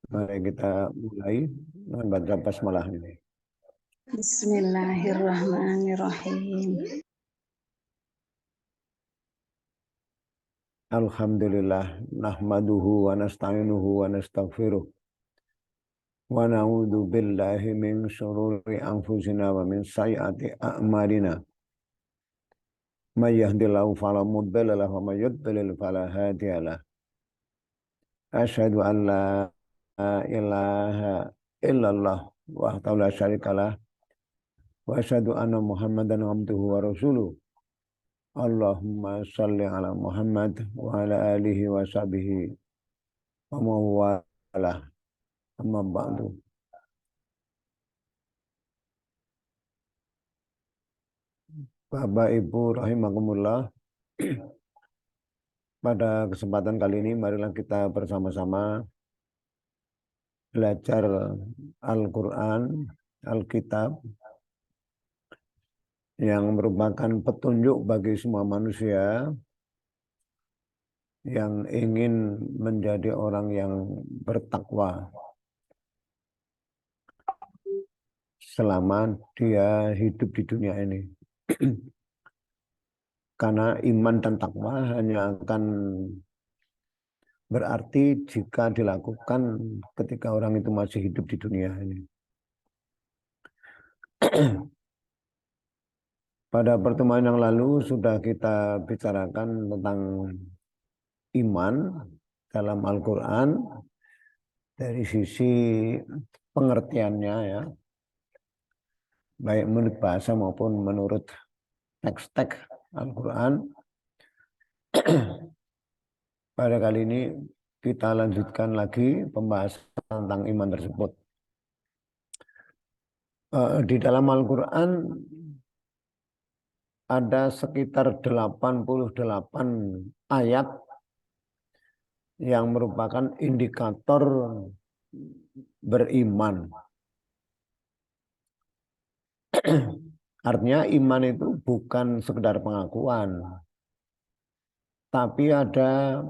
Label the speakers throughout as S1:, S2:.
S1: Mari kita mulai membaca basmalah ini.
S2: Bismillahirrahmanirrahim.
S1: Alhamdulillah nahmaduhu wa nasta'inuhu wa nastaghfiruh wa na'udzu billahi min syururi anfusina wa min sayyiati a'malina. May yahdihillahu fala mudilla lahu wa may yudlil fala hadiya lahu. Asyhadu an la ilaha illallah wahdahu la syarikalah wa asyhadu anna Muhammadan abduhu wa rasuluh. Allahumma shalli ala Muhammad wa ala alihi wa sahbihi wa mawalah. Amma ba'du. Bapak Ibu rahimakumullah. Pada kesempatan kali ini marilah kita bersama-sama belajar Al-Quran, Alkitab yang merupakan petunjuk bagi semua manusia yang ingin menjadi orang yang bertakwa selama dia hidup di dunia ini. Karena iman dan takwa hanya akan berarti jika dilakukan ketika orang itu masih hidup di dunia ini. Pada pertemuan yang lalu sudah kita bicarakan tentang iman dalam Al-Quran dari sisi pengertiannya ya, baik menurut bahasa maupun menurut teks-teks Al-Quran. Pada kali ini kita lanjutkan lagi pembahasan tentang iman tersebut. Di dalam Al-Quran ada sekitar 88 ayat yang merupakan indikator beriman. Artinya iman itu bukan sekedar pengakuan, tapi ada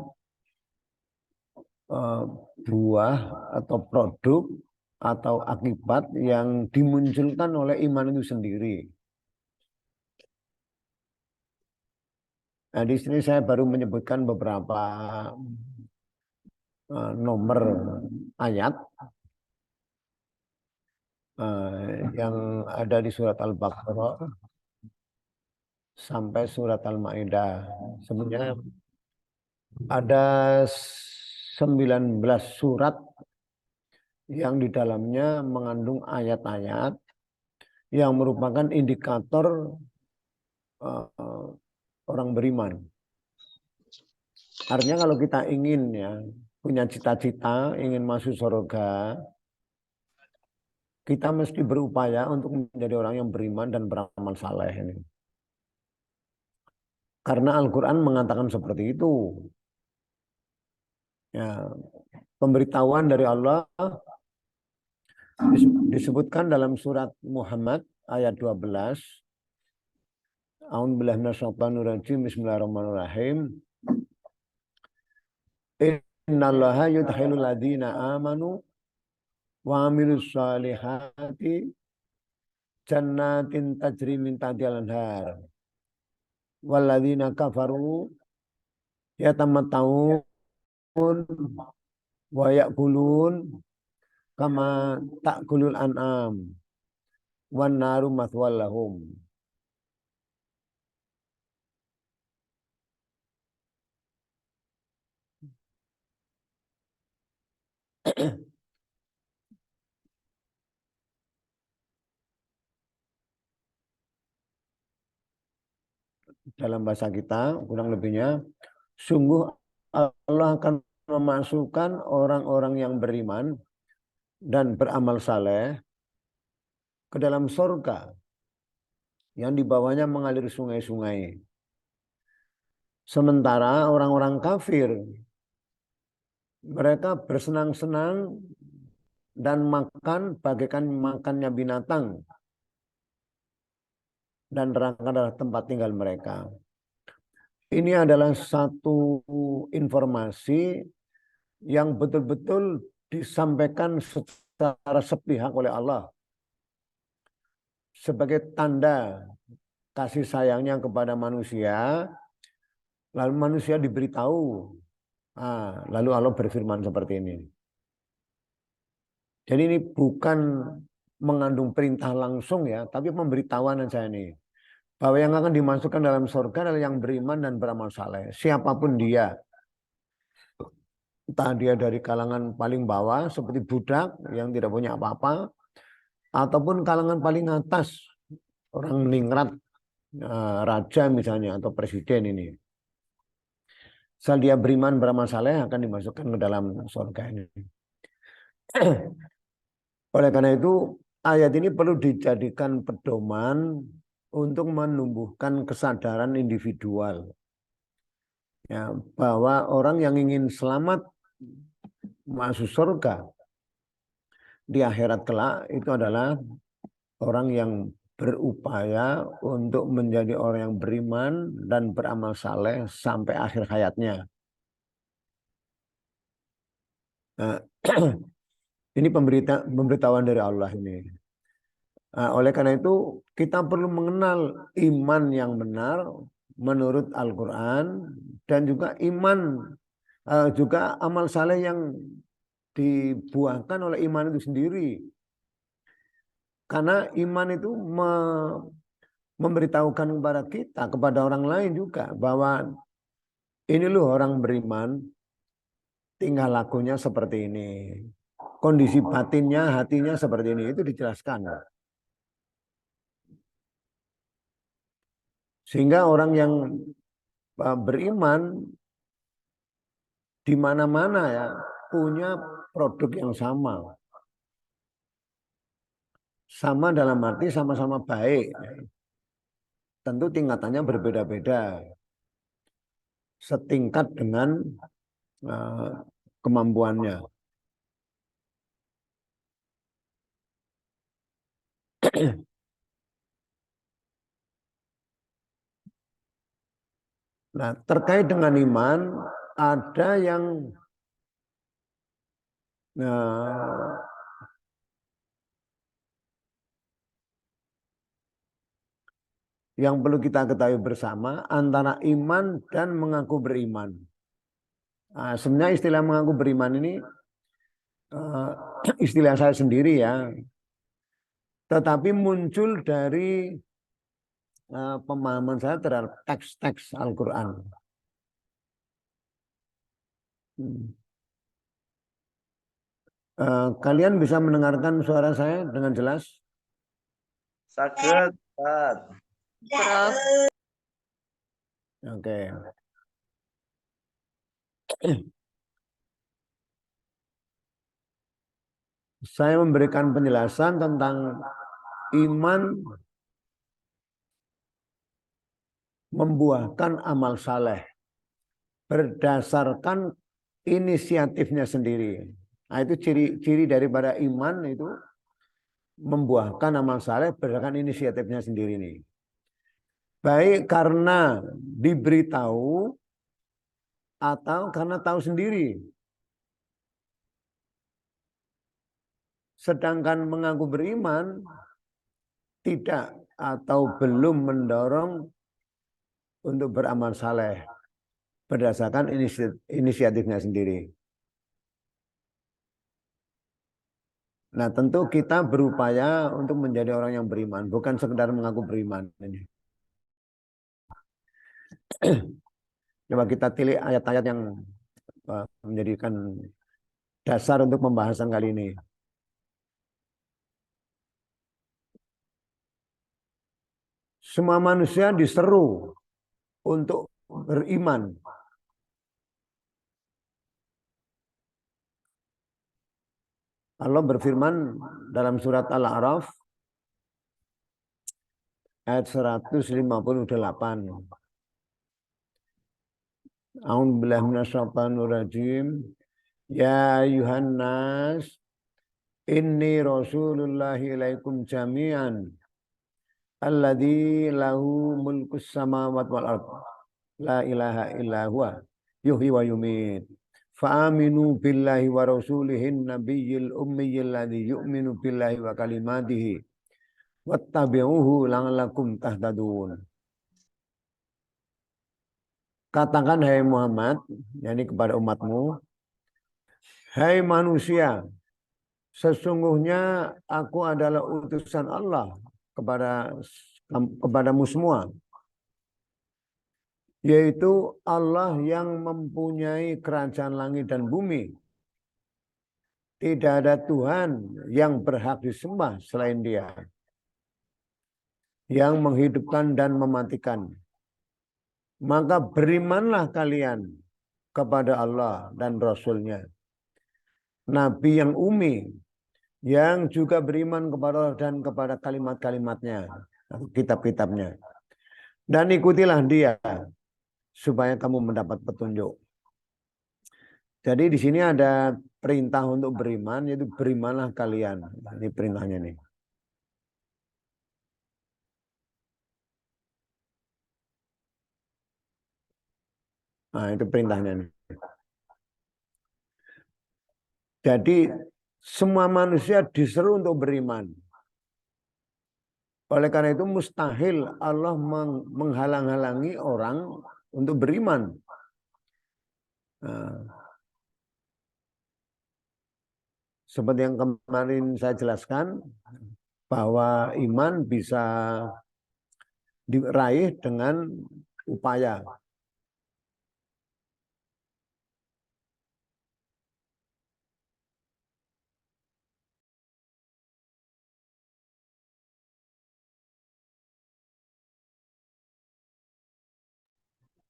S1: buah atau produk atau akibat yang dimunculkan oleh iman itu sendiri. Nah, di sini saya baru menyebutkan beberapa nomor ayat yang ada di surat Al-Baqarah sampai surat Al-Maidah. Sebenarnya ada 19 surat yang di dalamnya mengandung ayat-ayat yang merupakan indikator orang beriman. Artinya kalau kita ingin ya punya cita-cita, ingin masuk surga, kita mesti berupaya untuk menjadi orang yang beriman dan beramal saleh ini. Karena Al-Quran mengatakan seperti itu. Ya, pemberitahuan dari Allah disebutkan dalam surat Muhammad ayat 12. A'udzubillahi minasyaitonirrajim. Bismillahirrahmanirrahim. Innallaha yudkhilul ladzina amanu wa amilus solihati jannatin tajri min tahtihal anhar walladzina kafaru yatamatta'un wa ya'kulun kama ta'kulul an'am wan naru mathwal lahum. Dalam bahasa kita kurang lebihnya, sungguh Allah akan memasukkan orang-orang yang beriman dan beramal saleh ke dalam surga yang di bawahnya mengalir sungai-sungai. Sementara orang-orang kafir, mereka bersenang-senang dan makan bagaikan makannya binatang, dan neraka adalah tempat tinggal mereka. ini adalah satu informasi yang betul-betul disampaikan secara sepihak oleh Allah sebagai tanda kasih sayangnya kepada manusia, lalu manusia diberitahu. Lalu Allah berfirman seperti ini. Jadi ini bukan mengandung perintah langsung ya, tapi pemberitahuan saja ini. Bahwa yang akan dimasukkan dalam surga adalah yang beriman dan beramal saleh. Siapapun dia. Entah dia dari kalangan paling bawah seperti budak yang tidak punya apa-apa, ataupun kalangan paling atas, orang ningrat, raja misalnya, atau presiden ini. Asal dia beriman beramal saleh akan dimasukkan ke dalam surga ini. Oleh karena itu, ayat ini perlu dijadikan pedoman untuk menumbuhkan kesadaran individual. Ya, bahwa orang yang ingin selamat masuk surga di akhirat kelak itu adalah orang yang berupaya untuk menjadi orang yang beriman dan beramal saleh sampai akhir hayatnya. Nah, ini pemberitahuan dari Allah ini. Oleh karena itu kita perlu mengenal iman yang benar menurut Al-Quran dan juga juga amal saleh yang dibuahkan oleh iman itu sendiri. Karena iman itu memberitahukan kepada kita, kepada orang lain juga bahwa ini loh orang beriman, tingkah lakunya seperti ini. Kondisi batinnya, hatinya seperti ini, itu dijelaskan. Sehingga orang yang beriman di mana-mana ya punya produk yang sama. Sama dalam arti sama-sama baik. Tentu tingkatannya berbeda-beda. Setingkat dengan kemampuannya. Nah, terkait dengan iman, ada yang perlu kita ketahui bersama antara iman dan mengaku beriman. Sebenarnya istilah mengaku beriman ini istilah saya sendiri ya, tetapi muncul dari pemahaman saya terhadap teks-teks Al-Quran. Kalian bisa mendengarkan suara saya dengan jelas?
S3: Sakit, Pak.
S1: Oke. Saya memberikan penjelasan tentang iman membuahkan amal saleh berdasarkan inisiatifnya sendiri. Nah, itu ciri daripada iman itu membuahkan amal saleh berdasarkan inisiatifnya sendiri nih. Baik karena diberitahu atau karena tahu sendiri. Sedangkan mengaku beriman tidak atau belum mendorong untuk beramal saleh berdasarkan inisiatifnya sendiri. Nah, tentu kita berupaya untuk menjadi orang yang beriman, bukan sekedar mengaku beriman. Coba kita pilih ayat-ayat yang menjadikan dasar untuk pembahasan kali ini. Semua manusia diseru untuk beriman. Allah berfirman dalam surat Al-A'raf ayat 158. A'udzubillahi minasyaitonir rajim. Ya ayuhan nas inni rasulullahi ilaikum jami'an alladzi lahu mulkus samawati wal ardh la ilaha illa huwa yuhyi wa yumit. Fa'aminu billahi wa rasulihin nabiyyil ummiyil ladzi yu'minu billahi wa kalimatihi wattabi'uhu la'allakum tahtadun. Katakan hai Muhammad, yakni kepada umatmu, hai manusia, sesungguhnya aku adalah utusan Allah kepadamu semua, yaitu Allah yang mempunyai kerajaan langit dan bumi. Tidak ada Tuhan yang berhak disembah selain Dia, yang menghidupkan dan mematikan. Maka berimanlah kalian kepada Allah dan Rasul-Nya, Nabi yang ummi, yang juga beriman kepada Allah dan kepada kalimat-kalimatnya, kitab-kitabnya. Dan ikutilah Dia supaya kamu mendapat petunjuk. Jadi di sini ada perintah untuk beriman, yaitu berimanlah kalian. Ini perintahnya nih. Nah, itu perintahnya nih. Jadi semua manusia diseru untuk beriman. Oleh karena itu mustahil Allah menghalang-halangi orang untuk beriman. Nah, seperti yang kemarin saya jelaskan, bahwa iman bisa diraih dengan upaya.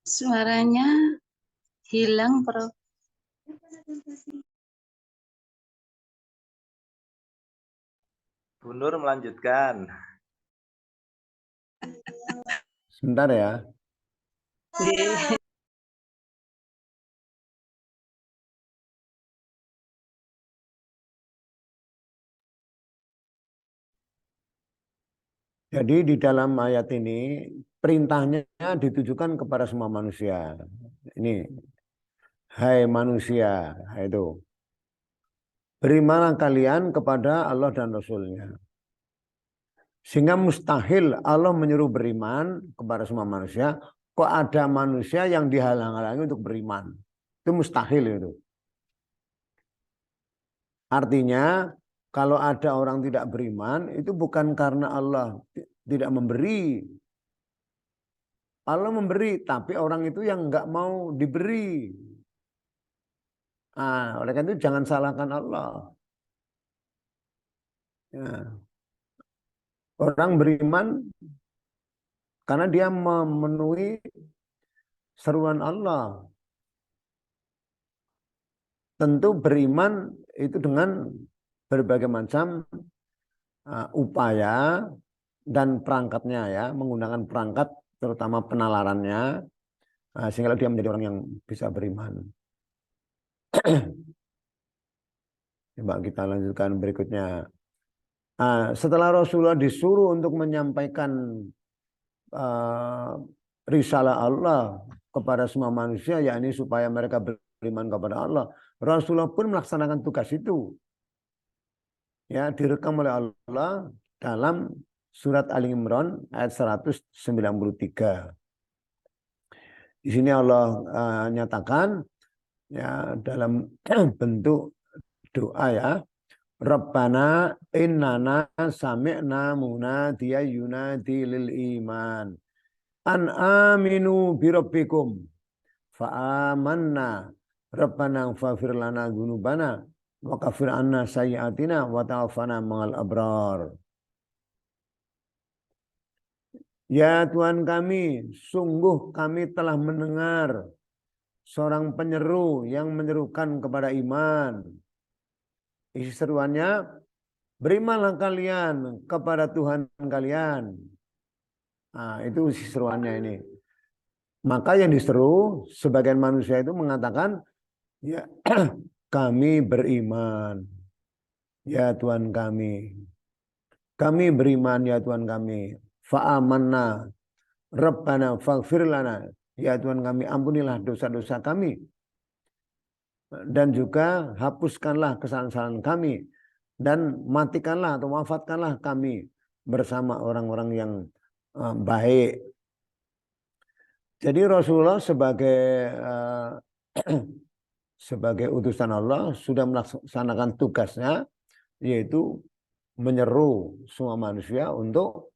S2: Suaranya hilang, Prof.
S3: Bu Nur melanjutkan.
S1: Sebentar ya. Jadi di dalam ayat ini perintahnya ditujukan kepada semua manusia. Ini, hai manusia, itu berimanlah kalian kepada Allah dan Rasul-Nya. Sehingga mustahil Allah menyuruh beriman kepada semua manusia. Kok ada manusia yang dihalang-halangi untuk beriman? Itu mustahil itu. Artinya kalau ada orang tidak beriman itu bukan karena Allah tidak memberi. Allah memberi, tapi orang itu yang nggak mau diberi. Nah, oleh karena itu jangan salahkan Allah. Ya. Orang beriman karena dia memenuhi seruan Allah. Tentu beriman itu dengan berbagai macam upaya dan perangkatnya ya, menggunakan perangkat terutama penalarannya, sehingga dia menjadi orang yang bisa beriman. Coba kita lanjutkan berikutnya. Setelah Rasulullah disuruh untuk menyampaikan risalah Allah kepada semua manusia, yakni supaya mereka beriman kepada Allah, Rasulullah pun melaksanakan tugas itu. Ya, direkam oleh Allah dalam surat Ali Imran ayat 193. Di sini Allah nyatakan ya dalam bentuk doa ya, Rabbana innana sami'na munadiya yunadi lil iman an aminu birabbikum fa'amanna Rabbana faghfir lana dzunubana wa kafir anna sayyi'atina wa tawaffana ma'al abrar. Ya Tuhan kami, sungguh kami telah mendengar seorang penyeru yang menyerukan kepada iman. Isi seruannya, berimanlah kalian kepada Tuhan kalian. Nah, itu isi seruannya ini. Maka yang diseru, sebagian manusia itu mengatakan, ya kami beriman, ya Tuhan kami. Kami beriman, ya Tuhan kami. Fa'amanna, Rabbana faghfir lana. Ya Tuhan kami, ampunilah dosa-dosa kami. Dan juga hapuskanlah kesalahan-kesalahan kami. Dan matikanlah atau wafatkanlah kami bersama orang-orang yang baik. Jadi Rasulullah sebagai utusan Allah sudah melaksanakan tugasnya, yaitu menyeru semua manusia untuk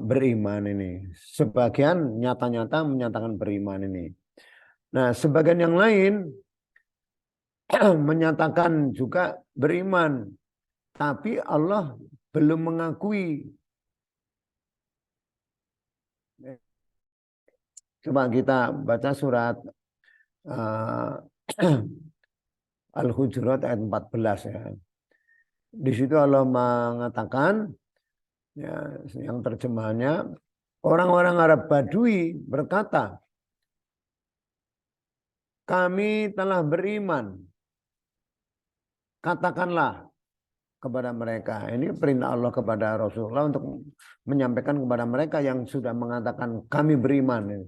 S1: beriman ini. Sebagian nyata-nyata menyatakan beriman ini. Nah, sebagian yang lain menyatakan juga beriman, tapi Allah belum mengakui. Coba kita baca surat Al-Hujurat ayat 14 ya. Di situ Allah mengatakan, ya, yang terjemahannya, orang-orang Arab Badui berkata, kami telah beriman. Katakanlah kepada mereka. Ini perintah Allah kepada Rasulullah untuk menyampaikan kepada mereka yang sudah mengatakan kami beriman.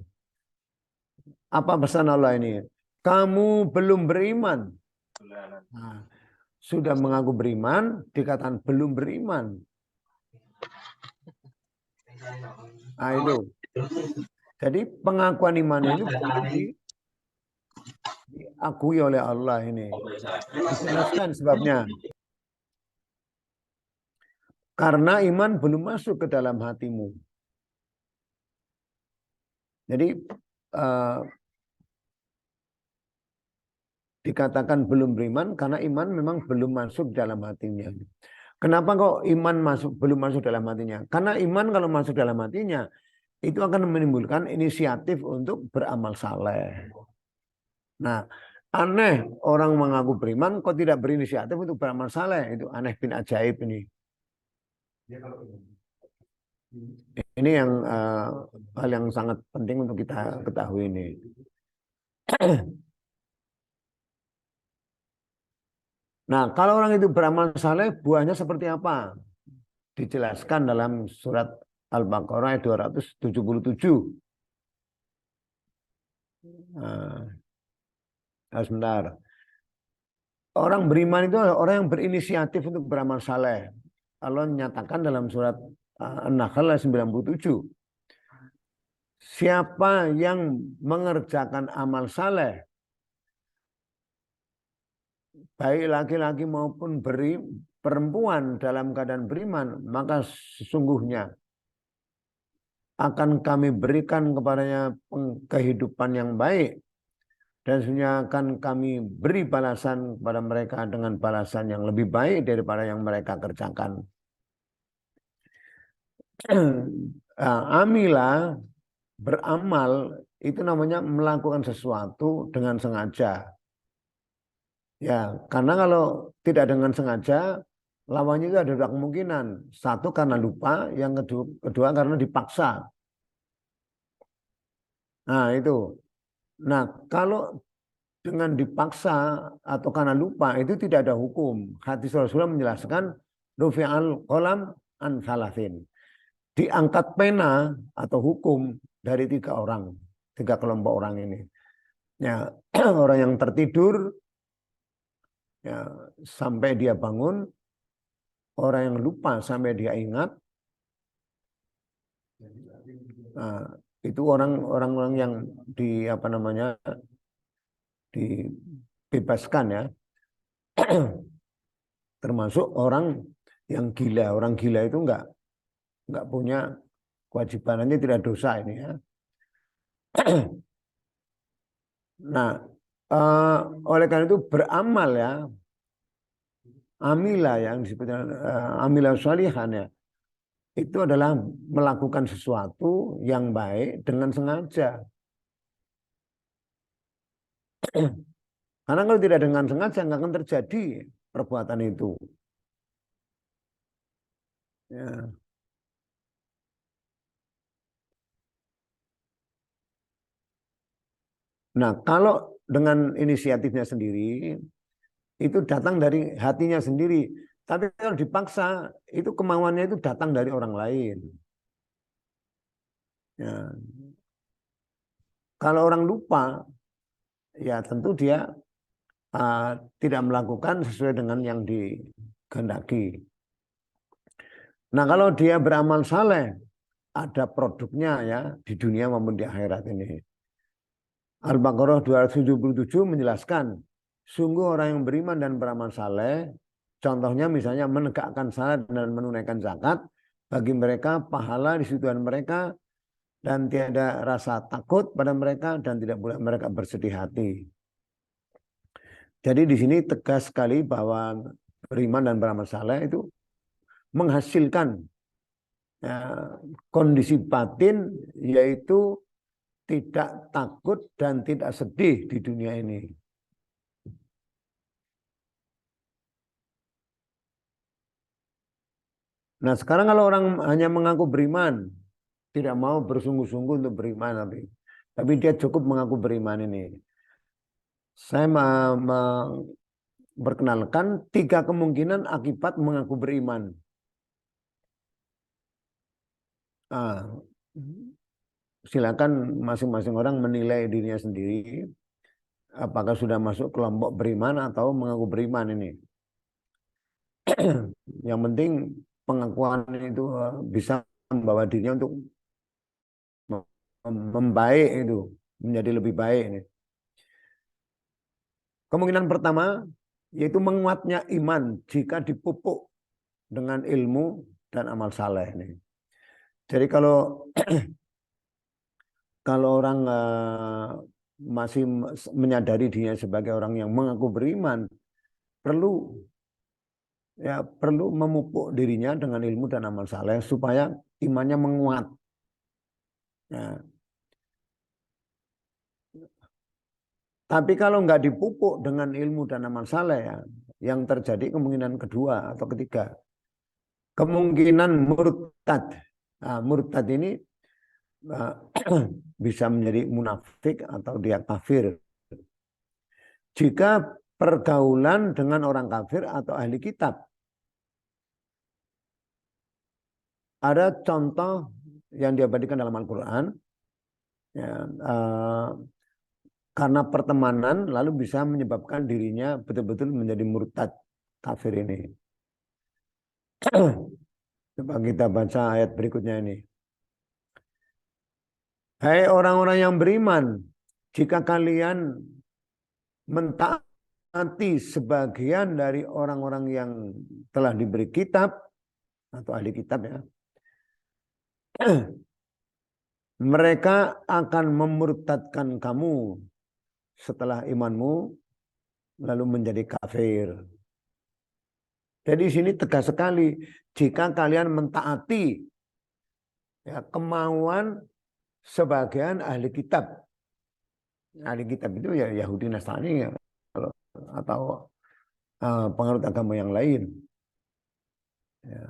S1: Apa pesan Allah ini? Kamu belum beriman. Nah, sudah mengaku beriman, dikatakan belum beriman. Nah, itu. Jadi pengakuan iman ini belum diakui oleh Allah ini. Dijelaskan sebabnya. Karena iman belum masuk ke dalam hatimu. Jadi dikatakan belum beriman karena iman memang belum masuk dalam hatinya. Kenapa kok iman belum masuk dalam hatinya? Karena iman kalau masuk dalam hatinya itu akan menimbulkan inisiatif untuk beramal saleh. Nah, aneh orang mengaku beriman kok tidak berinisiatif untuk beramal saleh. Itu aneh bin ajaib ini. Ini yang hal yang sangat penting untuk kita ketahui ini. Nah, kalau orang itu beramal saleh, buahnya seperti apa? Dijelaskan dalam surat Al-Baqarah ayat 277. Nah, sebentar. Orang beriman itu adalah orang yang berinisiatif untuk beramal saleh. Allah nyatakan dalam surat An-Nahl ayat 97. Siapa yang mengerjakan amal saleh, baik laki-laki maupun perempuan dalam keadaan beriman, maka sesungguhnya akan kami berikan kepadanya kehidupan yang baik, dan sesungguhnya akan kami beri balasan kepada mereka dengan balasan yang lebih baik daripada yang mereka kerjakan. Amila, beramal, itu namanya melakukan sesuatu dengan sengaja. Ya, karena kalau tidak dengan sengaja, lawannya itu ada dua kemungkinan. Satu karena lupa, yang kedua karena dipaksa. Nah, itu. Nah, kalau dengan dipaksa atau karena lupa, itu tidak ada hukum. Hadis Rasulullah menjelaskan, rufi'al qalam an salasin. Diangkat pena atau hukum dari 3 orang. 3 kelompok orang ini. Ya, orang yang tertidur, ya, sampai dia bangun, orang yang lupa sampai dia ingat. Nah, itu orang-orang yang dibebaskan ya. Termasuk orang yang gila. Orang gila itu enggak punya kewajiban, nanti tidak dosa ini ya. Nah, oleh karena itu beramal ya, amilah yang disebutkan amilah sholihan ya, itu adalah melakukan sesuatu yang baik dengan sengaja. Karena kalau tidak dengan sengaja nggak akan terjadi perbuatan itu. Ya. Nah, kalau dengan inisiatifnya sendiri, itu datang dari hatinya sendiri. Tapi kalau dipaksa, itu kemauannya itu datang dari orang lain. Ya. Kalau orang lupa, ya tentu dia tidak melakukan sesuai dengan yang dikehendaki. Nah, kalau dia beramal saleh, ada produknya ya di dunia maupun di akhirat ini. Al-Baqarah 277 menjelaskan, sungguh orang yang beriman dan beramal saleh, contohnya misalnya menegakkan salat dan menunaikan zakat, bagi mereka pahala di situ mereka dan tiada rasa takut pada mereka dan tidak boleh mereka bersedih hati. Jadi di sini tegas sekali bahwa beriman dan beramal saleh itu menghasilkan ya, kondisi batin, yaitu tidak takut dan tidak sedih di dunia ini. Nah, sekarang kalau orang hanya mengaku beriman, tidak mau bersungguh-sungguh untuk beriman, tapi dia cukup mengaku beriman ini. Saya memperkenalkan 3 kemungkinan akibat mengaku beriman. Silakan masing-masing orang menilai dirinya sendiri, apakah sudah masuk kelompok beriman atau mengaku beriman ini. Yang penting pengakuan itu bisa membawa dirinya untuk membaik, itu menjadi lebih baik ini. Kemungkinan pertama yaitu menguatnya iman jika dipupuk dengan ilmu dan amal saleh ini. Jadi kalau orang masih menyadari dirinya sebagai orang yang mengaku beriman, perlu memupuk dirinya dengan ilmu dan amal saleh supaya imannya menguat. Ya. Tapi kalau nggak dipupuk dengan ilmu dan amal saleh, ya, yang terjadi kemungkinan kedua atau ketiga, kemungkinan murtad. Nah, murtad ini bisa menjadi munafik atau dia kafir. Jika pergaulan dengan orang kafir atau ahli kitab. Ada contoh yang diabadikan dalam Al-Quran, ya, karena pertemanan lalu bisa menyebabkan dirinya betul-betul menjadi murtad kafir ini. Coba kita baca ayat berikutnya ini. Hai orang-orang yang beriman, jika kalian mentaati sebagian dari orang-orang yang telah diberi kitab atau ahli kitab ya, mereka akan memurtadkan kamu setelah imanmu lalu menjadi kafir. Jadi di sini tegas sekali, jika kalian mentaati ya, kemauan sebagian ahli kitab. Ahli kitab itu ya Yahudi Nasrani ya, atau penganut agama yang lain. Ya.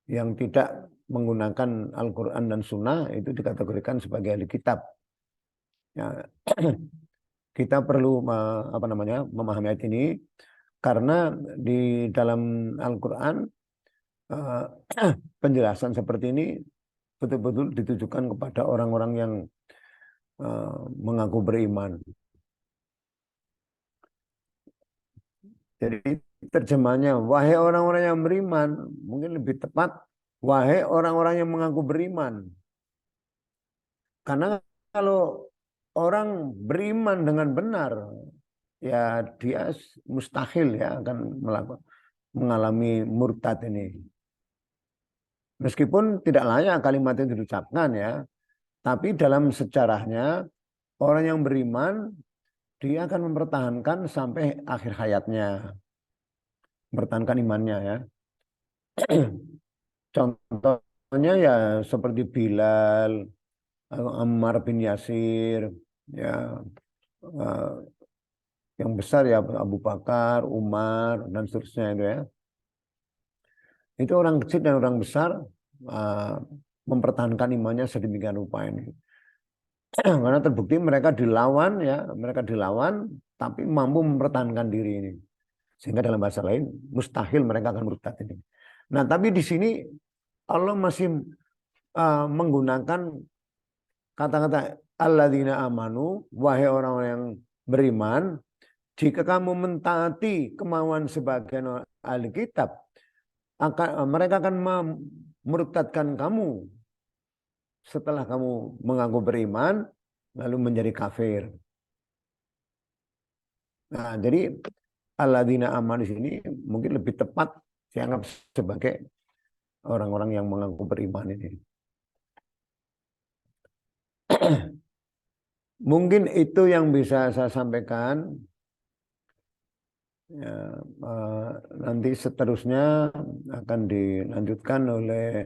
S1: Yang tidak menggunakan Al-Quran dan Sunnah itu dikategorikan sebagai ahli kitab. Ya. Kita perlu memahami ayat ini karena di dalam Al-Quran penjelasan seperti ini betul-betul ditujukan kepada orang-orang yang mengaku beriman. Jadi terjemahnya, wahai orang-orang yang beriman, mungkin lebih tepat, wahai orang-orang yang mengaku beriman. Karena kalau orang beriman dengan benar, ya dia mustahil ya akan mengalami murtad ini. Meskipun tidak layak kalimat itu diucapkan ya, tapi dalam sejarahnya orang yang beriman dia akan mempertahankan sampai akhir hayatnya, mempertahankan imannya ya. Contohnya ya seperti Bilal, Ammar bin Yasir, ya yang besar ya Abu Bakar, Umar dan seterusnya itu ya. Itu orang kecil dan orang besar mempertahankan imannya sedemikian rupa ini. Karena terbukti mereka dilawan ya, tapi mampu mempertahankan diri ini. Sehingga dalam bahasa lain mustahil mereka akan murtad ini. Nah, tapi di sini Allah masih menggunakan kata-kata alladzina amanu, wahai orang-orang yang beriman, jika kamu mentaati kemauan sebagian ahli kitab, mereka akan memurtadkan kamu setelah kamu mengaku beriman lalu menjadi kafir. Nah, jadi alladzina amanu di sini mungkin lebih tepat dianggap sebagai orang-orang yang mengaku beriman ini. Mungkin itu yang bisa saya sampaikan. Ya, nanti seterusnya akan dilanjutkan oleh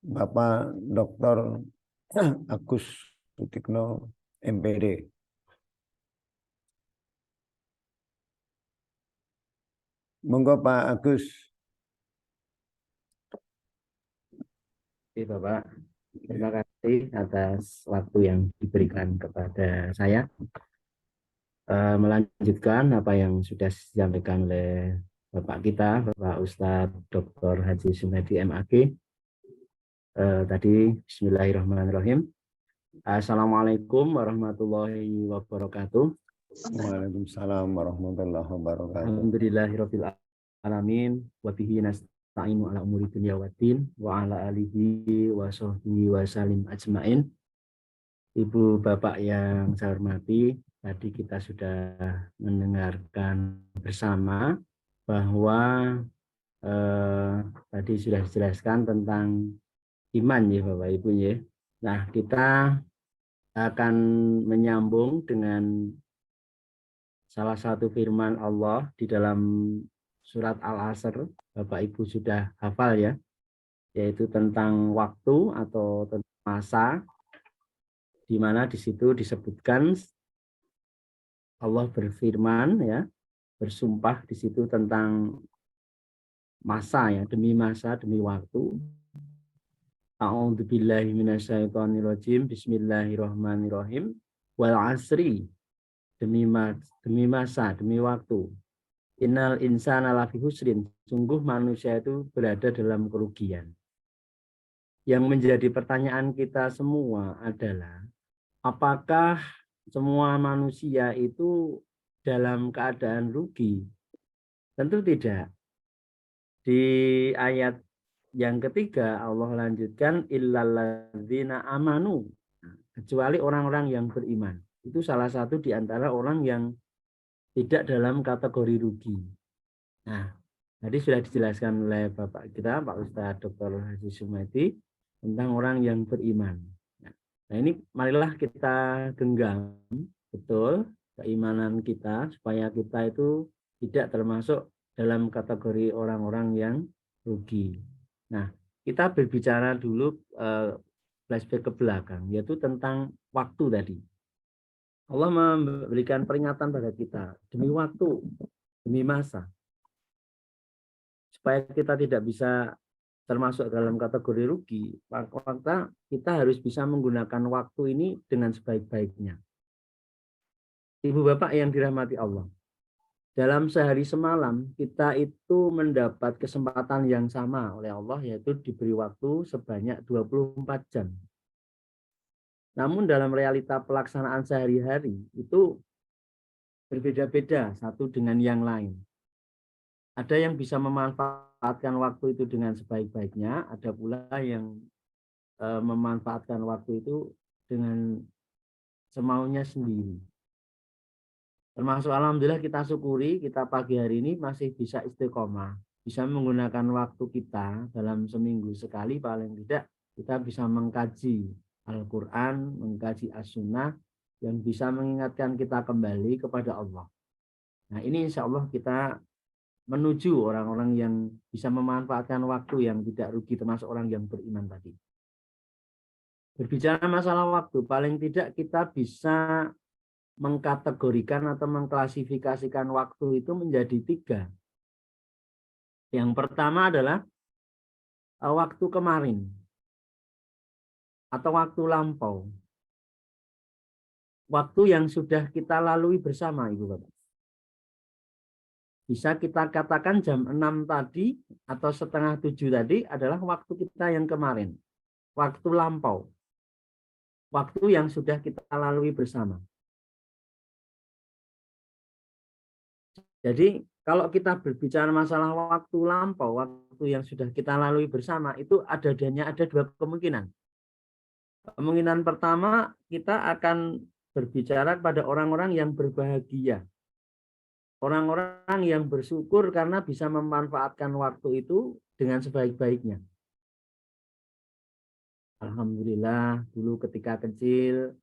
S1: Bapak Dr. Agus Sutikno, MPD. Monggo Pak Agus.
S4: Oke Bapak, terima kasih atas waktu yang diberikan kepada saya. Melanjutkan apa yang sudah disampaikan oleh Bapak kita, Bapak Ustadz Dr. Haji Sumedi MAG. Tadi Bismillahirrahmanirrahim. Assalamualaikum warahmatullahi wabarakatuh.
S1: Waalaikumsalam warahmatullahi wabarakatuh.
S4: Alhamdulillahirabbil alamin wa bihi nasta'inu ala umuri dunya waddin wa ala alihi wa sahbihi wa salim ajmain. Ibu Bapak yang saya hormati, tadi kita sudah mendengarkan bersama bahwa tadi sudah dijelaskan tentang iman ya Bapak Ibu ya. Nah, kita akan menyambung dengan salah satu firman Allah di dalam surat Al-Asr. Bapak Ibu sudah hafal ya, yaitu tentang waktu atau tentang masa, di mana di situ disebutkan Allah berfirman ya, bersumpah di situ tentang masa ya, demi masa, demi waktu. A'udzubillahi minasyaitonirrajim. Bismillahirrahmanirrahim. Wal asri, demi masa, demi waktu. Innal insana lafi husrin, sungguh manusia itu berada dalam kerugian. Yang menjadi pertanyaan kita semua adalah, apakah semua manusia itu dalam keadaan rugi? Tentu tidak. Di ayat yang ketiga Allah lanjutkan illalladzina amanu, kecuali orang-orang yang beriman. Itu salah satu di antara orang yang tidak dalam kategori rugi. Nah, tadi sudah dijelaskan oleh Bapak kita, Pak Ustadz Dr. Haji Sumedi, tentang orang yang beriman. Nah, ini marilah kita genggam betul keimanan kita, supaya kita itu tidak termasuk dalam kategori orang-orang yang rugi. Nah, kita berbicara dulu flashback ke belakang, yaitu tentang waktu tadi. Allah memberikan peringatan pada kita demi waktu, demi masa, supaya kita tidak bisa termasuk dalam kategori rugi. Maka kita harus bisa menggunakan waktu ini dengan sebaik-baiknya. Ibu Bapak yang dirahmati Allah, dalam sehari semalam kita itu mendapat kesempatan yang sama oleh Allah, yaitu diberi waktu sebanyak 24 jam. Namun dalam realita pelaksanaan sehari-hari itu berbeda-beda satu dengan yang lain. Ada yang bisa memanfaatkan waktu itu dengan sebaik-baiknya, ada pula yang memanfaatkan waktu itu dengan semaunya sendiri. Termasuk alhamdulillah kita syukuri, kita pagi hari ini masih bisa istiqomah, bisa menggunakan waktu kita dalam seminggu sekali paling tidak kita bisa mengkaji Al-Quran, mengkaji As-Sunnah yang bisa mengingatkan kita kembali kepada Allah. Nah, ini insya Allah kita menuju orang-orang yang bisa memanfaatkan waktu yang tidak rugi, termasuk orang yang beriman tadi. Berbicara masalah waktu, paling tidak kita bisa mengkategorikan atau mengklasifikasikan waktu itu menjadi 3. Yang pertama adalah waktu kemarin atau waktu lampau. Waktu yang sudah kita lalui bersama, Ibu Bapak. Bisa kita katakan jam 6 tadi atau setengah 7 tadi adalah waktu kita yang kemarin. waktu lampau. Waktu yang sudah kita lalui bersama. Jadi kalau kita berbicara masalah waktu lampau, waktu yang sudah kita lalui bersama, itu ada dua kemungkinan. Kemungkinan pertama, kita akan berbicara kepada orang-orang yang berbahagia. Orang-orang yang bersyukur karena bisa memanfaatkan waktu itu dengan sebaik-baiknya. Alhamdulillah, dulu ketika kecil,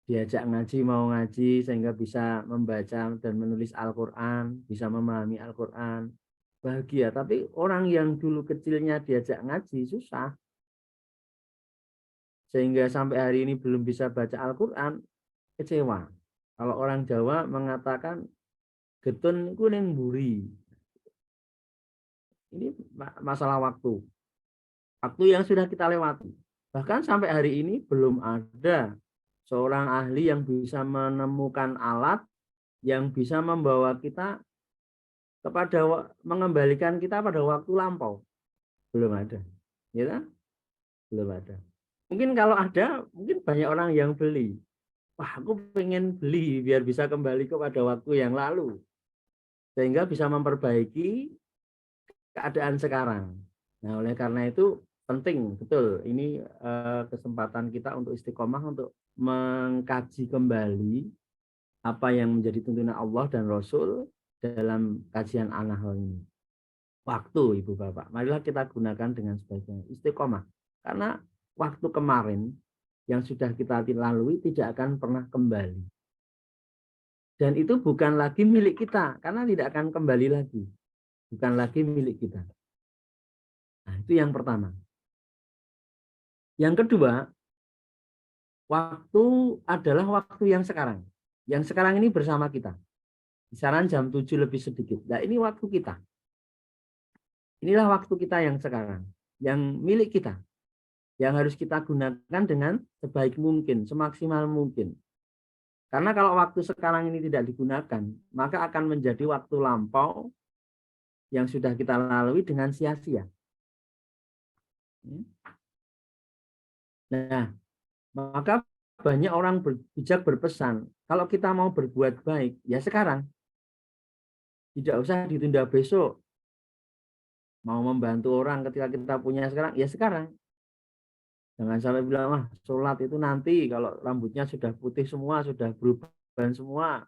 S4: diajak ngaji, mau ngaji, sehingga bisa membaca dan menulis Al-Quran, bisa memahami Al-Quran. Bahagia, tapi orang yang dulu kecilnya diajak ngaji, susah. Sehingga sampai hari ini belum bisa baca Al-Quran, kecewa. Kalau orang Jawa mengatakan, getun kuning buri. Ini masalah waktu. Waktu yang sudah kita lewati. Bahkan sampai hari ini belum ada seorang ahli yang bisa menemukan alat yang bisa membawa kita kepada mengembalikan kita pada waktu lampau. Belum ada. Ya, belum ada. Mungkin kalau ada, mungkin banyak orang yang beli. Wah, aku pengen beli biar bisa kembali kepada waktu yang lalu. Sehingga bisa memperbaiki keadaan sekarang. Nah, oleh karena itu penting, betul. Ini kesempatan kita untuk istiqomah untuk mengkaji kembali apa yang menjadi tuntunan Allah dan Rasul dalam kajian An-Nahl ini. Waktu, Ibu Bapak, marilah kita gunakan dengan sebaiknya. Istiqomah. Karena waktu kemarin yang sudah kita lalui tidak akan pernah kembali. Dan itu bukan lagi milik kita, karena tidak akan kembali lagi. Bukan lagi milik kita. Nah, itu yang pertama. Yang kedua, waktu adalah waktu yang sekarang. Yang sekarang ini bersama kita. Kisaran jam 7 lebih sedikit. Nah, ini waktu kita. Inilah waktu kita yang sekarang. Yang milik kita. Yang harus kita gunakan dengan sebaik mungkin, semaksimal mungkin. Karena kalau waktu sekarang ini tidak digunakan, maka akan menjadi waktu lampau yang sudah kita lalui dengan sia-sia. Nah, maka banyak orang bijak berpesan, kalau kita mau berbuat baik, ya sekarang. Tidak usah ditunda besok. Mau membantu orang ketika kita punya sekarang, ya sekarang. Jangan sampai bilang, wah sholat itu nanti kalau rambutnya sudah putih semua, sudah beruban semua.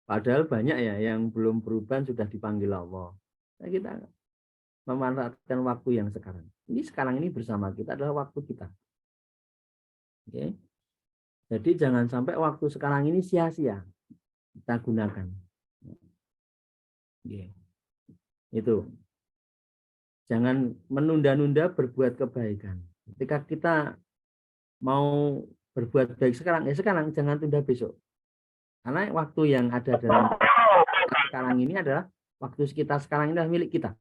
S4: Padahal banyak ya yang belum beruban sudah dipanggil Allah. Nah, kita memanfaatkan waktu yang sekarang. Ini sekarang ini bersama kita adalah waktu kita. Oke. Jadi jangan sampai waktu sekarang ini sia-sia kita gunakan. Oke. Itu. Jangan menunda-nunda berbuat kebaikan. Ketika kita mau berbuat baik sekarang, ya sekarang, jangan tunda besok. Karena waktu yang ada dalam sekarang ini adalah waktu kita sekarang ini adalah milik kita.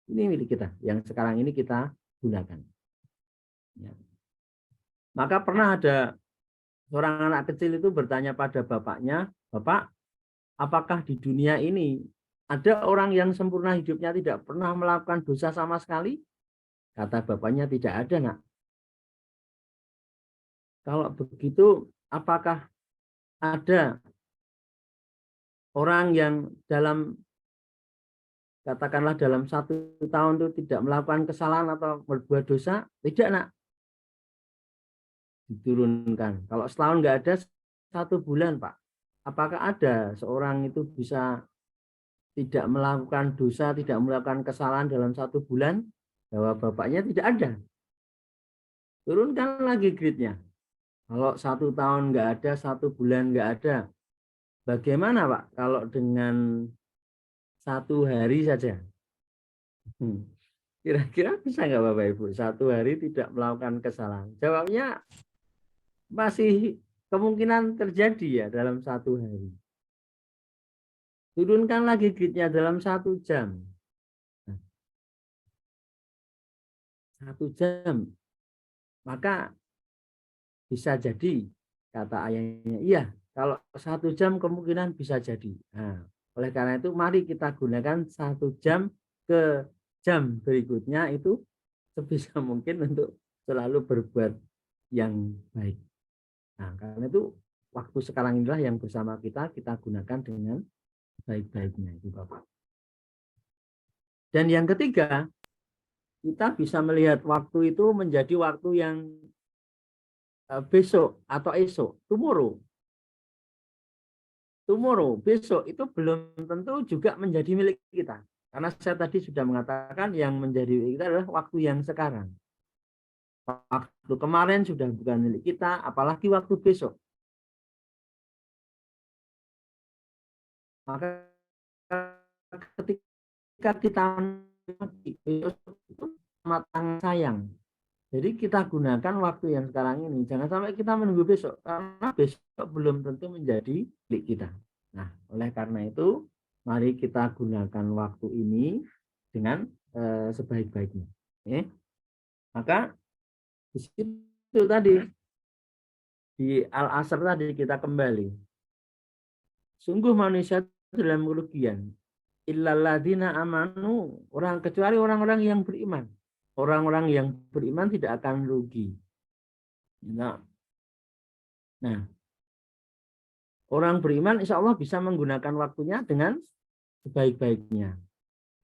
S4: Ini milik kita. Yang sekarang ini kita gunakan. Ya. Maka pernah ada seorang anak kecil itu bertanya pada bapaknya, Bapak, apakah di dunia ini ada orang yang sempurna hidupnya tidak pernah melakukan dosa sama sekali? Kata bapaknya, tidak ada, Nak. Kalau begitu, apakah ada orang yang katakanlah dalam 1 tahun itu tidak melakukan kesalahan atau berbuat dosa? Tidak, Nak. Diturunkan. Kalau setahun nggak ada, 1 bulan, Pak. Apakah ada seorang itu bisa tidak melakukan dosa, tidak melakukan kesalahan dalam 1 bulan? Jawab bapaknya, tidak ada. Turunkan lagi gridnya. Kalau 1 tahun nggak ada, 1 bulan nggak ada. Bagaimana Pak kalau dengan 1 hari saja? Kira-kira bisa nggak Bapak Ibu? 1 hari tidak melakukan kesalahan. Jawabnya masih kemungkinan terjadi ya dalam 1 hari. Turunkan lagi gridnya dalam 1 jam. 1 jam. Maka bisa jadi, kata ayahnya, iya, kalau 1 jam kemungkinan bisa jadi. Nah, oleh karena itu, mari kita gunakan 1 jam ke jam berikutnya itu sebisa mungkin untuk selalu berbuat yang baik. Nah, karena itu waktu sekarang inilah yang bersama kita gunakan dengan baik-baiknya itu Bapak. Dan yang ketiga, kita bisa melihat waktu itu menjadi waktu yang besok atau esok, tomorrow. Tomorrow, besok itu belum tentu juga menjadi milik kita. Karena saya tadi sudah mengatakan yang menjadi milik kita adalah waktu yang sekarang. Waktu kemarin sudah bukan milik kita, apalagi waktu besok. Maka ketika kita besok itu matang sayang. Jadi kita gunakan waktu yang sekarang ini. Jangan sampai kita menunggu besok. Karena besok belum tentu menjadi milik kita. Nah, oleh karena itu, mari kita gunakan waktu ini dengan sebaik-baiknya. Maka di situ tadi, di Al-Asr tadi kita kembali. Sungguh manusia dalam kerugian. Illalladzina amanu, kecuali orang-orang yang beriman. Orang-orang yang beriman tidak akan rugi. Nah, orang beriman insya Allah bisa menggunakan waktunya dengan sebaik-baiknya.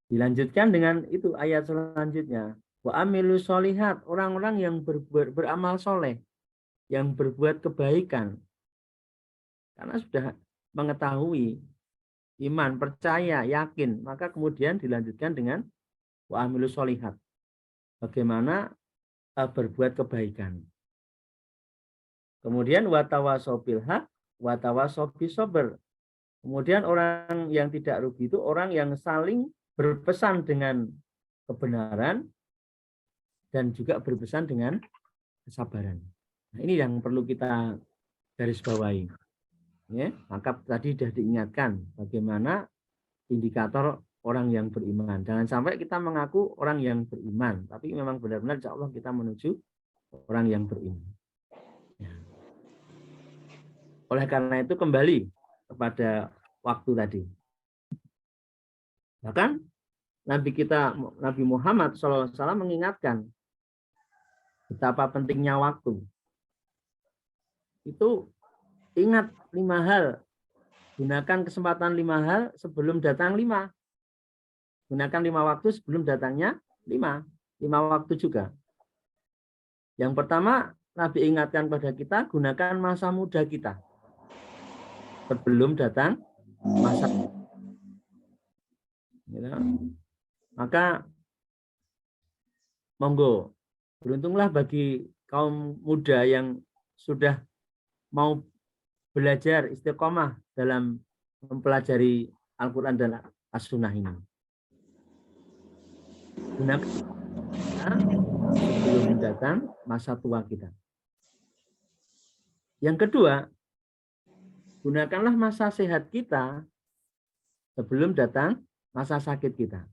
S4: Dilanjutkan dengan itu ayat selanjutnya. Wa amilu sholihat, orang-orang yang beramal soleh, yang berbuat kebaikan. Karena sudah mengetahui, iman, percaya, yakin, maka kemudian dilanjutkan dengan wa amilu sholihat. Bagaimana berbuat kebaikan. Kemudian watawasau bil haq, watawasau bis sabr. Kemudian orang yang tidak rugi itu orang yang saling berpesan dengan kebenaran dan juga berpesan dengan kesabaran. Nah, ini yang perlu kita garis bawahi. Ya, maka tadi sudah diingatkan bagaimana indikator orang yang beriman. Jangan sampai kita mengaku orang yang beriman, tapi memang benar-benar insya Allah kita menuju orang yang beriman. Ya. Oleh karena itu kembali kepada waktu tadi. Bahkan Nabi Muhammad SAW mengingatkan betapa pentingnya waktu. Itu ingat 5 hal. Gunakan kesempatan 5 hal sebelum datang 5. Gunakan 5 waktu sebelum datangnya 5. 5 waktu juga. Yang pertama, Nabi ingatkan pada kita, gunakan masa muda kita. Sebelum datang masa. Ya. Maka, monggo, beruntunglah bagi kaum muda yang sudah mau belajar istiqomah dalam mempelajari Al-Quran dan As-Sunnah ini. Gunakan sebelum datang masa tua kita. Yang kedua, gunakanlah masa sehat kita sebelum datang masa sakit kita.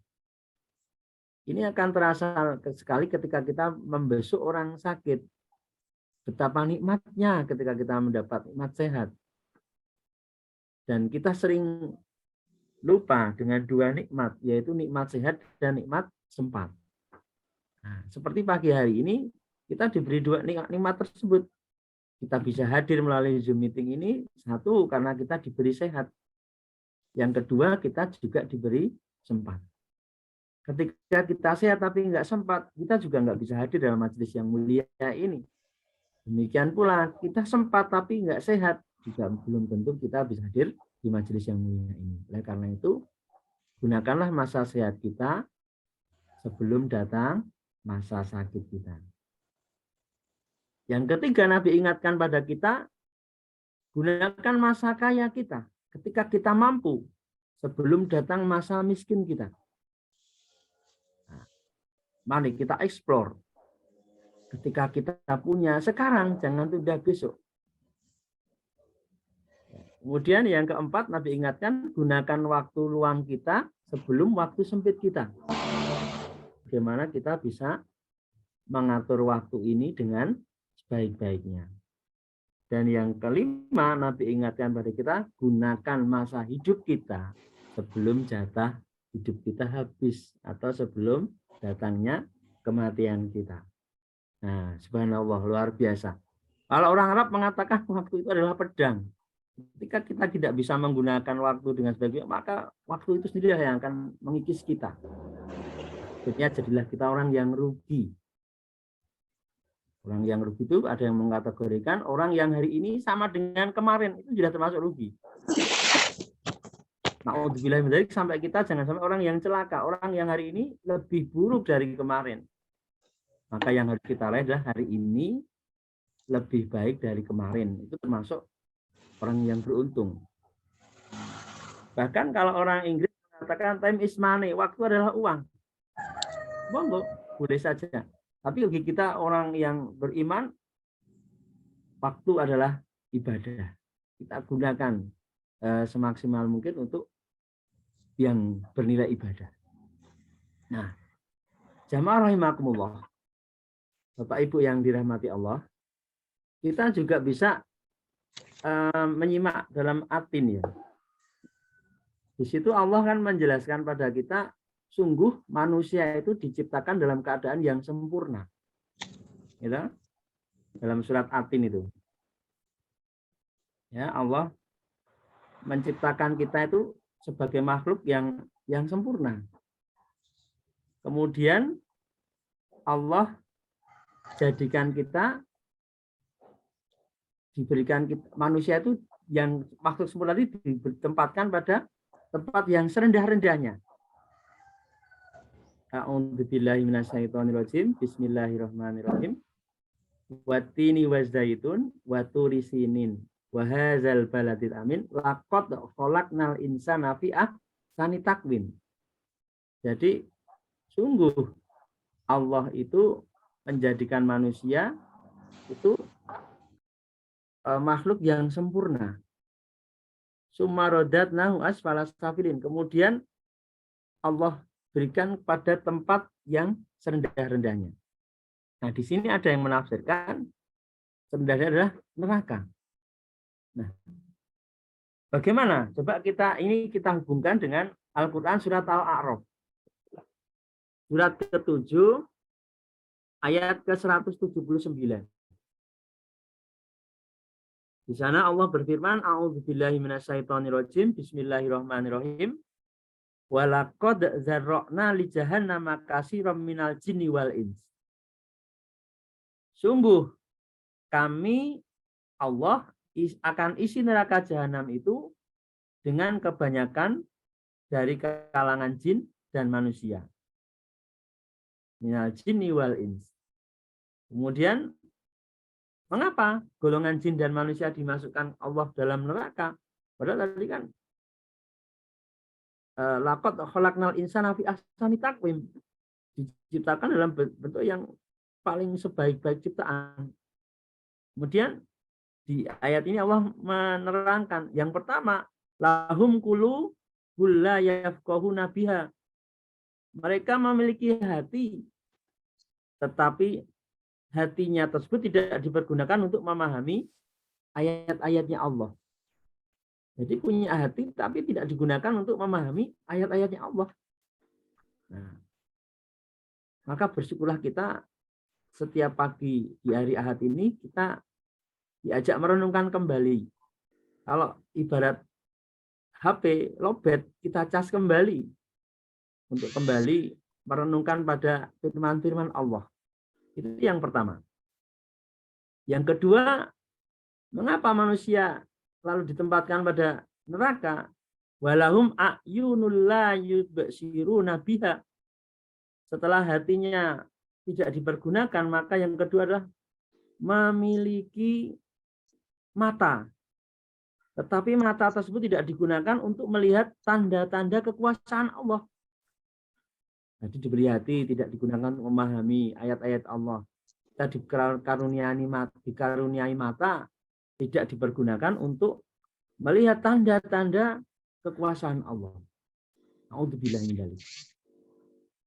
S4: Ini akan terasa sekali ketika kita membesuk orang sakit. Betapa nikmatnya ketika kita mendapat nikmat sehat. Dan kita sering lupa dengan 2 nikmat, yaitu nikmat sehat dan nikmat sempat. Nah, seperti pagi hari ini, kita diberi 2 nikmat tersebut. Kita bisa hadir melalui Zoom meeting ini, 1 karena kita diberi sehat. Yang kedua, kita juga diberi sempat. Ketika kita sehat tapi nggak sempat, kita juga nggak bisa hadir dalam majelis yang mulia ini. Demikian pula, kita sempat tapi nggak sehat, juga belum tentu kita bisa hadir di majelis yang mulia ini. Oleh karena itu, gunakanlah masa sehat kita sebelum datang masa sakit kita. Yang ketiga, Nabi ingatkan pada kita, gunakan masa kaya kita ketika kita mampu sebelum datang masa miskin kita. Nah, mari kita explore. Ketika kita punya sekarang, jangan tunda besok. Kemudian yang keempat, Nabi ingatkan, gunakan waktu luang kita sebelum waktu sempit kita. Bagaimana kita bisa mengatur waktu ini dengan sebaik-baiknya. Dan yang kelima, Nabi ingatkan pada kita, gunakan masa hidup kita sebelum jatah hidup kita habis atau sebelum datangnya kematian kita. Nah, subhanallah, luar biasa. Kalau orang Arab mengatakan waktu itu adalah pedang. Ketika kita tidak bisa menggunakan waktu dengan sebaik, maka waktu itu sendiri yang akan mengikis kita. Akhirnya jadilah kita orang yang rugi. Orang yang rugi itu ada yang mengkategorikan orang yang hari ini sama dengan kemarin, itu sudah termasuk rugi. Naudzubillah min dzalik, sampai kita jangan sampai orang yang celaka, orang yang hari ini lebih buruk dari kemarin. Maka yang harus kita lihat adalah hari ini lebih baik dari kemarin. Itu termasuk orang yang beruntung. Bahkan kalau orang Inggris mengatakan time is money, waktu adalah uang. Monggo, boleh saja. Tapi bagi kita orang yang beriman, waktu adalah ibadah. Kita gunakan semaksimal mungkin untuk yang bernilai ibadah. Nah, jamaah rahimakumullah, Bapak Ibu yang dirahmati Allah, kita juga bisa menyimak dalam atin ya. Di situ Allah kan menjelaskan pada kita, sungguh manusia itu diciptakan dalam keadaan yang sempurna. Gitu? Dalam surat Atin itu. Ya, Allah menciptakan kita itu sebagai makhluk yang sempurna. Kemudian Allah jadikan kita, diberikan kita, manusia itu yang makhluk sempurna itu ditempatkan pada tempat yang serendah-rendahnya. A'udzubillahi minasyaitonirrajim. Bismillahirrahmanirrahim. Wattini wazaitun waturi sinin wa hadzal baladil amin laqad khalaqnal insana fi ahsani taqwim. Jadi sungguh Allah itu menjadikan manusia itu makhluk yang sempurna. Sumarodatnahu asfala safilin. Kemudian Allah berikan pada tempat yang serendah-rendahnya. Nah, di sini ada yang menafsirkan serendahnya adalah neraka. Nah, bagaimana? Coba kita hubungkan dengan Al-Quran surat Al-A'raf. Surat ke-7 ayat ke-179. Di sana Allah berfirman, A'udzubillahi minasyaitonirrajim, Bismillahirrahmanirrahim. Walaqad zarra'na li jahannama katsiran minal jinni wal ins. Sungguh kami Allah akan isi neraka jahanam itu dengan kebanyakan dari kalangan jin dan manusia. Minal jinni wal ins. Kemudian mengapa golongan jin dan manusia dimasukkan Allah dalam neraka? Padahal tadi kan laqad khalaqnal insana fi ahsani taqwim, diciptakan dalam bentuk yang paling sebaik-baik ciptaan. Kemudian di ayat ini Allah menerangkan yang pertama, lahum qulubun la yafqahuna biha. Mereka memiliki hati, tetapi hatinya tersebut tidak dipergunakan untuk memahami ayat-ayatnya Allah. Jadi punya hati tapi tidak digunakan untuk memahami ayat-ayatnya Allah. Nah, maka bersyukurlah kita setiap pagi di hari Ahad ini kita diajak merenungkan kembali. Kalau ibarat HP lowbat, kita cas kembali untuk kembali merenungkan pada firman-firman Allah. Itu yang pertama. Yang kedua, mengapa manusia lalu ditempatkan pada neraka? Walahum a'yunul la yubsiruna biha. Setelah hatinya tidak dipergunakan, maka yang kedua adalah memiliki mata. Tetapi mata tersebut tidak digunakan untuk melihat tanda-tanda kekuasaan Allah. Jadi diberi hati tidak digunakan untuk memahami ayat-ayat Allah. Kita dikaruniai mata tidak dipergunakan untuk melihat tanda-tanda kekuasaan Allah. A'udzubillahi min dzalik.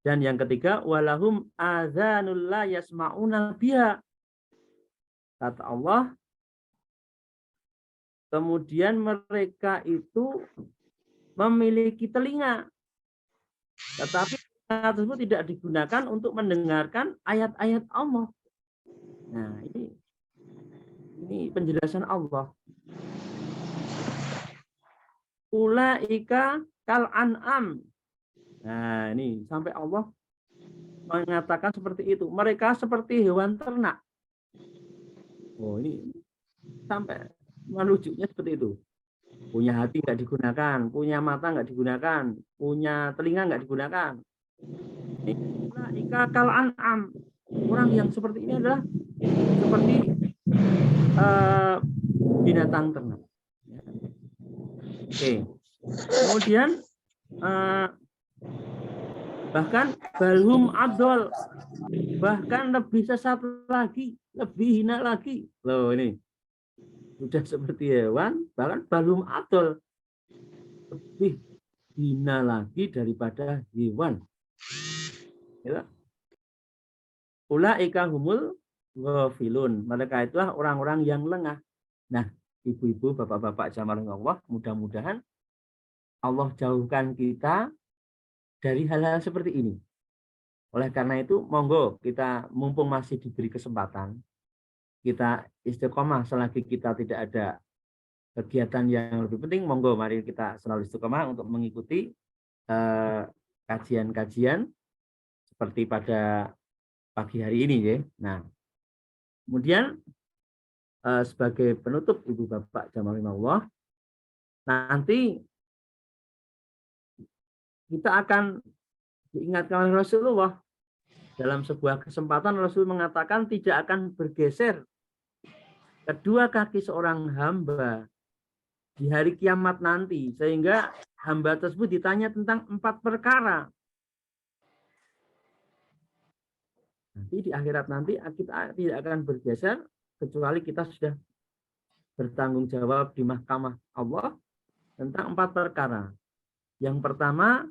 S4: Dan yang ketiga, walahum adzanul la yasma'una biha. Kata Allah, kemudian mereka itu memiliki telinga, tetapi telinga tersebut tidak digunakan untuk mendengarkan ayat-ayat Allah. Nah, ini penjelasan Allah. Ulaika kal an'am. Nah, ini sampai Allah mengatakan seperti itu. Mereka seperti hewan ternak. Oh, ini sampai merujuknya seperti itu. Punya hati nggak digunakan, punya mata nggak digunakan, punya telinga nggak digunakan. Ulaika kal an'am. Orang yang seperti ini adalah seperti binatang ternak. Oke. Kemudian bahkan balhum adol, bahkan lebih sesat lagi, lebih hina lagi. Loh, ini sudah seperti hewan, bahkan balhum adol, lebih hina lagi daripada hewan. Ya. Ulaika humul ghafilun. Mereka itulah orang-orang yang lengah. Nah, ibu-ibu, bapak-bapak jamaah Allah, mudah-mudahan Allah jauhkan kita dari hal-hal seperti ini. Oleh karena itu, monggo kita mumpung masih diberi kesempatan, kita istiqomah selagi kita tidak ada kegiatan yang lebih penting, monggo mari kita selalu istiqomah untuk mengikuti kajian-kajian seperti pada pagi hari ini ya. Nah, kemudian sebagai penutup ibu bapak jamaah Allah, nanti kita akan diingatkan oleh Rasulullah dalam sebuah kesempatan. Rasul mengatakan tidak akan bergeser kedua kaki seorang hamba di hari kiamat nanti, sehingga hamba tersebut ditanya tentang 4 perkara. Nanti di akhirat nanti kita tidak akan bergeser kecuali kita sudah bertanggung jawab di mahkamah Allah tentang 4 perkara. Yang pertama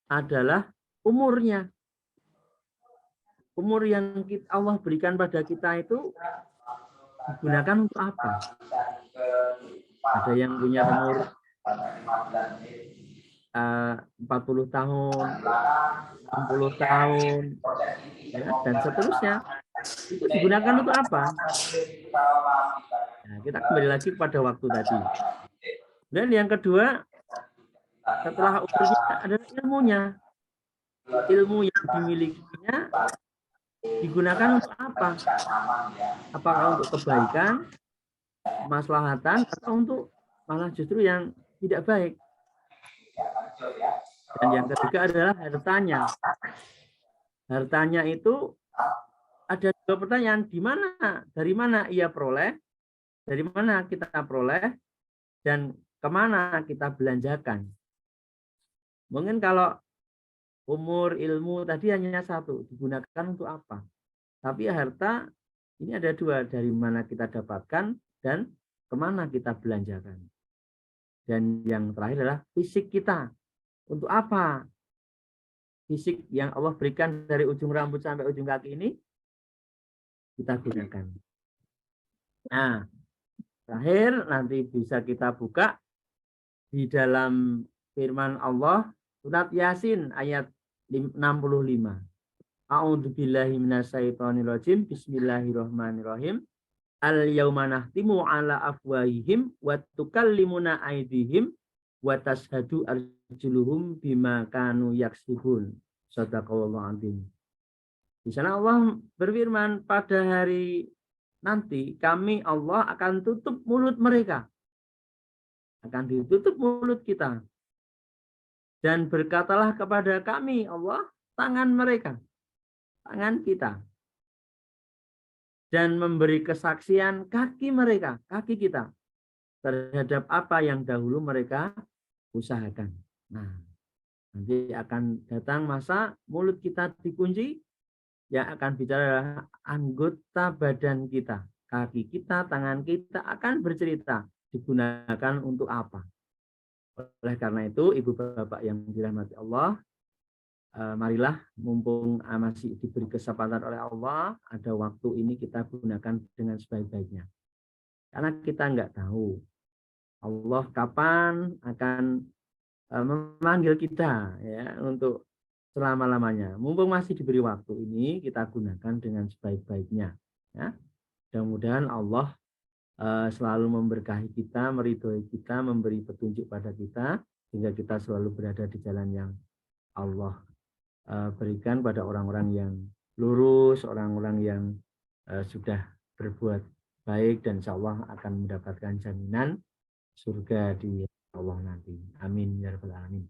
S4: adalah umurnya. Umur yang Allah berikan pada kita itu digunakan untuk apa? Ada yang punya umur 40 tahun, 60 tahun, ya, dan seterusnya. Itu digunakan untuk apa? Nah, kita kembali lagi kepada waktu tadi. Dan yang kedua, setelah umurnya adalah ilmunya. Ilmu yang dimilikinya digunakan untuk apa? Apakah untuk kebaikan, kemaslahatan, atau untuk malah justru yang tidak baik? Dan yang ketiga adalah hartanya. Hartanya itu ada 2 pertanyaan, dari mana ia peroleh, dari mana kita peroleh, dan kemana kita belanjakan. Mungkin kalau umur, ilmu tadi hanya 1, digunakan untuk apa? Tapi harta ini ada 2, dari mana kita dapatkan dan kemana kita belanjakan. Dan yang terakhir adalah fisik kita. Untuk apa? Fisik yang Allah berikan dari ujung rambut sampai ujung kaki ini kita gunakan. Nah, terakhir nanti bisa kita buka di dalam firman Allah surat Yasin ayat 65. A'udzubillahi minasyaitonirrajim. Bismillahirrahmanirrahim. Al-yauma nahtimu ala afwahihim wa tukallimuna aydihim wa tashhadu arjuluhum bima kanu yaksibun. Shadaqallahu adzim. Di sana Allah berfirman, pada hari nanti kami Allah akan tutup mulut mereka. Akan ditutup mulut kita. Dan berkatalah kepada kami Allah, tangan mereka, tangan kita. Dan memberi kesaksian kaki mereka, kaki kita, terhadap apa yang dahulu mereka usahakan. Nah, nanti akan datang masa mulut kita dikunci, yang akan bicara anggota badan kita, kaki kita, tangan kita akan bercerita digunakan untuk apa. Oleh karena itu, ibu bapak yang dirahmati Allah, marilah mumpung masih diberi kesempatan oleh Allah, ada waktu ini kita gunakan dengan sebaik-baiknya. Karena kita nggak tahu Allah kapan akan memanggil kita ya untuk selama-lamanya. Mumpung masih diberi waktu ini, kita gunakan dengan sebaik-baiknya. Ya, mudah-mudahan Allah selalu memberkahi kita, meridhoi kita, memberi petunjuk pada kita, sehingga kita selalu berada di jalan yang Allah berikan pada orang-orang yang lurus, orang-orang yang sudah berbuat baik, dan insya Allah akan mendapatkan jaminan surga di Allah nanti. Amin ya rabbal alamin.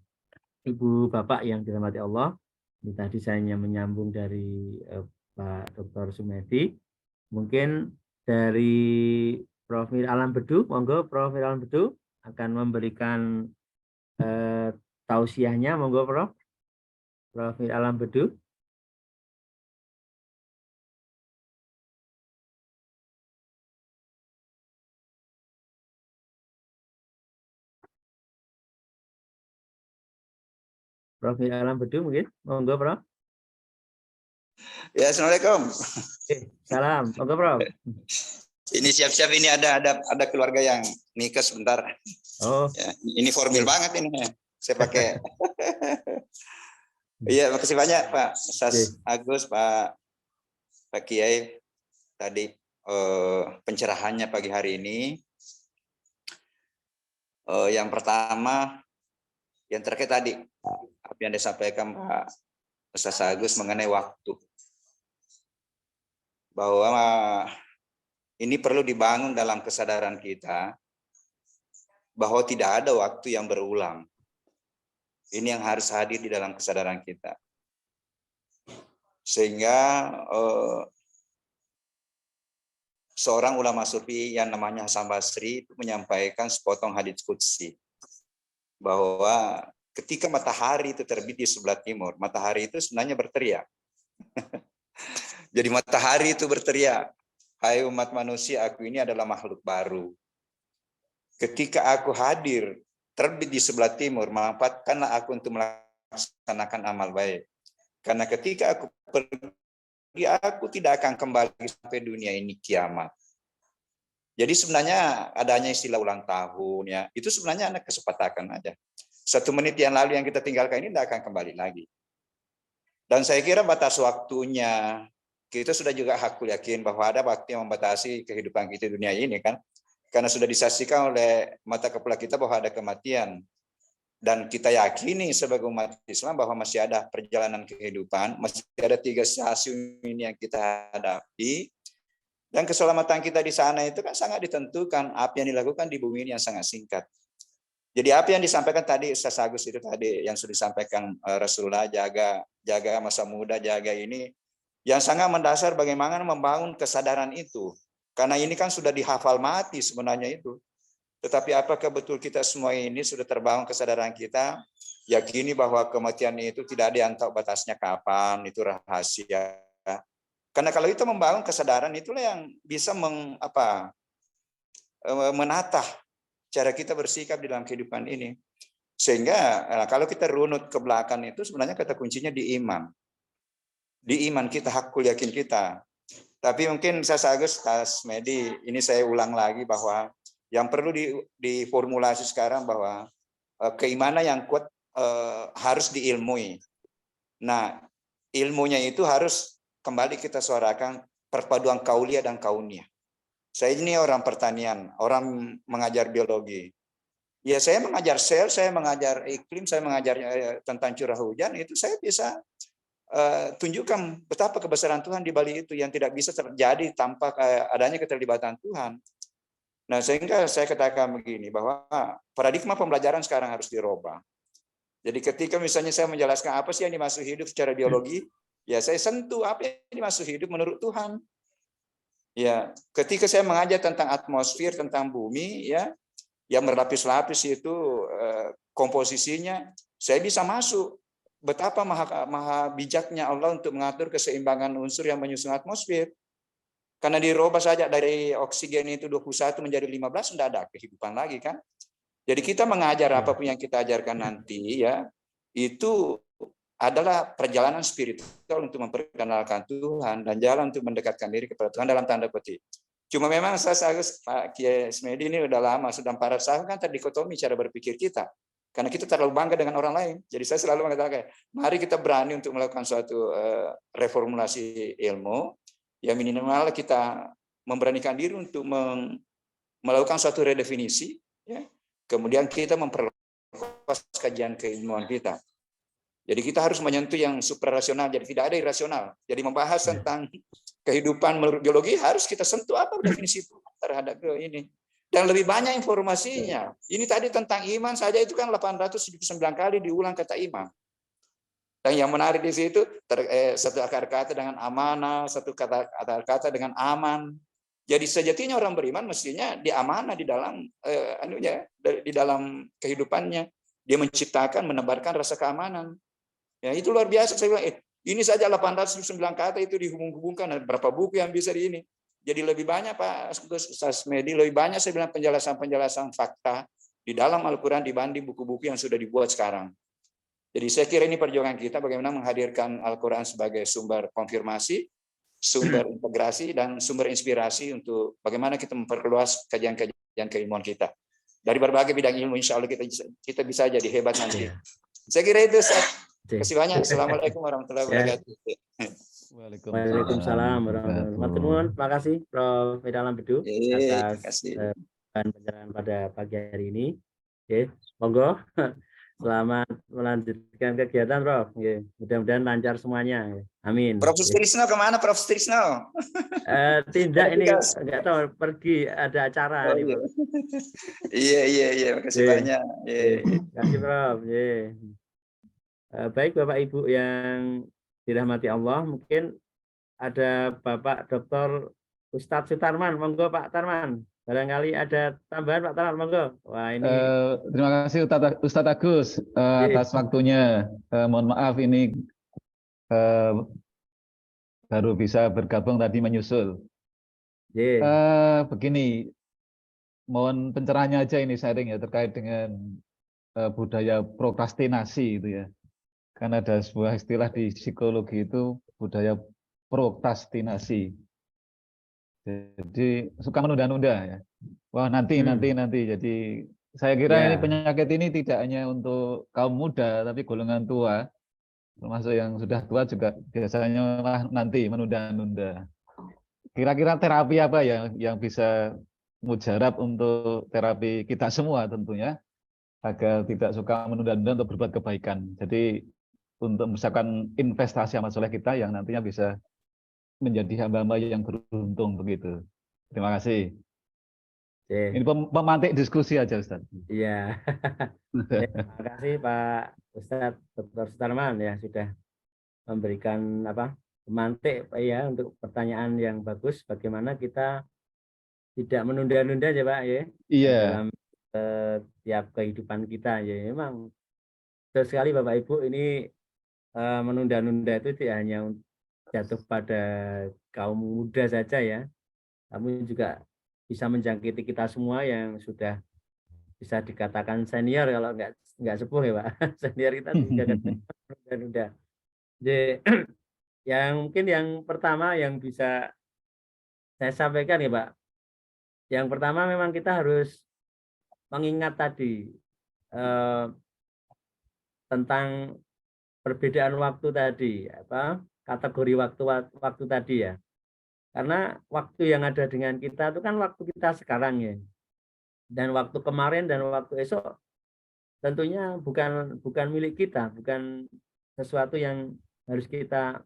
S4: Ibu bapak yang dirahmati Allah, ini tadi saya hanya menyambung dari Pak Dr. Sumedi. Mungkin dari Profil Alam Bedu, monggo Profil Alam Bedu akan memberikan tausiahnya, monggo Prof. Profil Alam Bedu. Profil Alam Bedu mungkin, monggo Prof.
S5: Ya, assalamualaikum.
S4: Salam, monggo Prof.
S5: Ini siap-siap, ini ada keluarga yang nikah sebentar.
S4: Oh,
S5: ya, ini formal banget ini. Saya pakai. Iya, makasih banyak Pak Sas Agus, Pak Kiai tadi pencerahannya pagi hari ini. Yang pertama, yang terkait tadi apa yang disampaikan Pak Ustaz Agus mengenai waktu, bahwa ini perlu dibangun dalam kesadaran kita bahwa tidak ada waktu yang berulang. Ini yang harus hadir di dalam kesadaran kita. Sehingga seorang ulama sufi yang namanya Hasan Basri itu menyampaikan sepotong hadits qudsi, bahwa ketika matahari itu terbit di sebelah timur, matahari itu sebenarnya berteriak. Jadi matahari itu berteriak, hai umat manusia, aku ini adalah makhluk baru. Ketika aku hadir, terbit di sebelah timur, manfaatkanlah aku untuk melaksanakan amal baik. Karena ketika aku pergi, aku tidak akan kembali sampai dunia ini kiamat. Jadi sebenarnya adanya istilah ulang tahun, ya, itu sebenarnya ada kesepakatan aja. 1 menit yang lalu yang kita tinggalkan ini tidak akan kembali lagi. Dan saya kira batas waktunya, kita sudah juga hakul yakin bahwa ada waktu yang membatasi kehidupan kita di dunia ini kan. Karena sudah disaksikan oleh mata kepala kita bahwa ada kematian. Dan kita yakini sebagai umat Islam bahwa masih ada perjalanan kehidupan, masih ada 3 stasiun ini yang kita hadapi. Dan keselamatan kita di sana itu kan sangat ditentukan apa yang dilakukan di bumi ini yang sangat singkat. Jadi apa yang disampaikan tadi Ustaz Agus itu tadi yang sudah disampaikan Rasulullah, jaga masa muda, jaga ini, yang sangat mendasar bagaimana membangun kesadaran itu. Karena ini kan sudah dihafal mati sebenarnya itu. Tetapi apakah betul kita semua ini sudah terbangun kesadaran kita, yakini bahwa kematian itu tidak ada yang tahu batasnya kapan, itu rahasia. Karena kalau itu membangun kesadaran, itulah yang bisa menatah cara kita bersikap di dalam kehidupan ini. Sehingga kalau kita runut ke belakang itu sebenarnya kata kuncinya di iman. Di iman kita, hakul yakin kita. Tapi mungkin saya Agus, Tas Medi, ini saya ulang lagi bahwa yang perlu diformulasi sekarang bahwa keimanan yang kuat harus diilmui. Nah, ilmunya itu harus kembali kita suarakan perpaduan kauliah dan kauniyah. Saya ini orang pertanian, orang mengajar biologi. Ya saya mengajar sel, saya mengajar iklim, saya mengajar tentang curah hujan, itu saya bisa tunjukkan betapa kebesaran Tuhan di balik itu yang tidak bisa terjadi tanpa adanya keterlibatan Tuhan. Nah, sehingga saya katakan begini bahwa paradigma pembelajaran sekarang harus dirubah. Jadi ketika misalnya saya menjelaskan apa sih yang dimaksud hidup secara biologi, ya saya sentuh apa yang dimaksud hidup menurut Tuhan. Ya, ketika saya mengajar tentang atmosfer, tentang bumi, ya, yang berlapis-lapis itu komposisinya, saya bisa masuk. Betapa maha bijaknya Allah untuk mengatur keseimbangan unsur yang menyusun atmosfer. Karena dirubah saja dari oksigen itu 21 menjadi 15, tidak ada kehidupan lagi kan. Jadi kita mengajar apapun yang kita ajarkan nanti, ya, itu adalah perjalanan spiritual untuk memperkenalkan Tuhan dan jalan untuk mendekatkan diri kepada Tuhan dalam tanda petik. Cuma memang saya Pak Kiai Smedi ini udah lama, sudah 400 tahun kan terdikotomi cara berpikir kita. Karena kita terlalu bangga dengan orang lain. Jadi saya selalu mengatakan, mari kita berani untuk melakukan suatu reformulasi ilmu. Ya minimal kita memberanikan diri untuk melakukan suatu redefinisi, ya. Kemudian kita memperluas kajian keilmuan kita. Jadi kita harus menyentuh yang suprarasional, jadi tidak ada irasional. Jadi membahas tentang kehidupan menurut biologi harus kita sentuh apa definisi terhadap ini. Dan lebih banyak informasinya. Ini tadi tentang iman saja itu kan 879 kali diulang kata iman. Dan yang menarik di situ satu akar kata dengan amanah, satu akar kata dengan aman. Jadi sejatinya orang beriman mestinya diamanah di dalam di dalam kehidupannya. Dia menciptakan, menebarkan rasa keamanan. Ya, itu luar biasa. Saya bilang, ini saja 809 kata itu dihubung-hubungkan. Ada berapa buku yang bisa di ini. Jadi lebih banyak Pak Sasmedi, lebih banyak saya bilang penjelasan-penjelasan fakta di dalam Al-Quran dibanding buku-buku yang sudah dibuat sekarang. Jadi saya kira ini perjuangan kita bagaimana menghadirkan Al-Quran sebagai sumber konfirmasi, sumber integrasi, dan sumber inspirasi untuk bagaimana kita memperluas kajian-kajian keilmuan kita. Dari berbagai bidang ilmu, insya Allah kita bisa jadi hebat nanti. Saya kira itu. Terima kasih banyak. Assalamualaikum warahmatullahi wabarakatuh.
S4: Waalaikumsalam warahmatullahi wabarakatuh. Terima kasih Prof. Alam Bedu atas pencerahan pada pagi hari ini. Oke, monggo. Selamat melanjutkan kegiatan, Prof. Mudah-mudahan lancar semuanya. Amin.
S5: Prof. Sutrisno kemana, Prof. Sutrisno?
S4: Tidak, ini nggak tahu, pergi ada acara.
S5: Oh, iya. Makasih banyak.
S4: Terima kasih, Prof. Baik, Bapak Ibu yang dirahmati Allah, mungkin ada Bapak Dr. Ustadz Sutarman. Monggo Pak Tarman. Barangkali ada tambahan Pak Tarman, monggo. Wah, ini
S6: terima kasih Ustadz Agus atas waktunya. Mohon maaf ini baru bisa bergabung tadi menyusul. Begini, mohon pencerahannya aja ini sharing ya terkait dengan budaya prokrastinasi itu ya. Karena ada sebuah istilah di psikologi itu budaya prokrastinasi. Jadi suka menunda-nunda ya. Wah nanti. Jadi saya kira ini penyakit ini tidak hanya untuk kaum muda tapi golongan tua, termasuk yang sudah tua juga biasanya nanti menunda-nunda. Kira-kira terapi apa ya yang bisa mujarab untuk terapi kita semua tentunya agar tidak suka menunda-nunda untuk berbuat kebaikan. Jadi untuk misalkan investasi amal soleh kita yang nantinya bisa menjadi hamba-hamba yang beruntung begitu. Terima kasih. Ini pemantik diskusi aja Ustaz.
S4: Iya. Terima kasih Pak Ustadz Dr. Sutarman ya sudah memberikan pemantik ya untuk pertanyaan yang bagus bagaimana kita tidak menunda-nunda ya Pak ya.
S6: Iya.
S4: Dalam tiap kehidupan kita ya memang betul sekali Bapak Ibu ini menunda-nunda itu tidak hanya jatuh pada kaum muda saja ya, namun juga bisa menjangkiti kita semua yang sudah bisa dikatakan senior kalau nggak sepuh ya Pak. Senior kita juga menunda-nunda. Jadi yang mungkin yang pertama yang bisa saya sampaikan ya Pak, yang pertama memang kita harus mengingat tadi tentang perbedaan waktu tadi, kategori waktu tadi ya. Karena waktu yang ada dengan kita itu kan waktu kita sekarang ya. Dan waktu kemarin dan waktu esok tentunya bukan milik kita, bukan sesuatu yang harus kita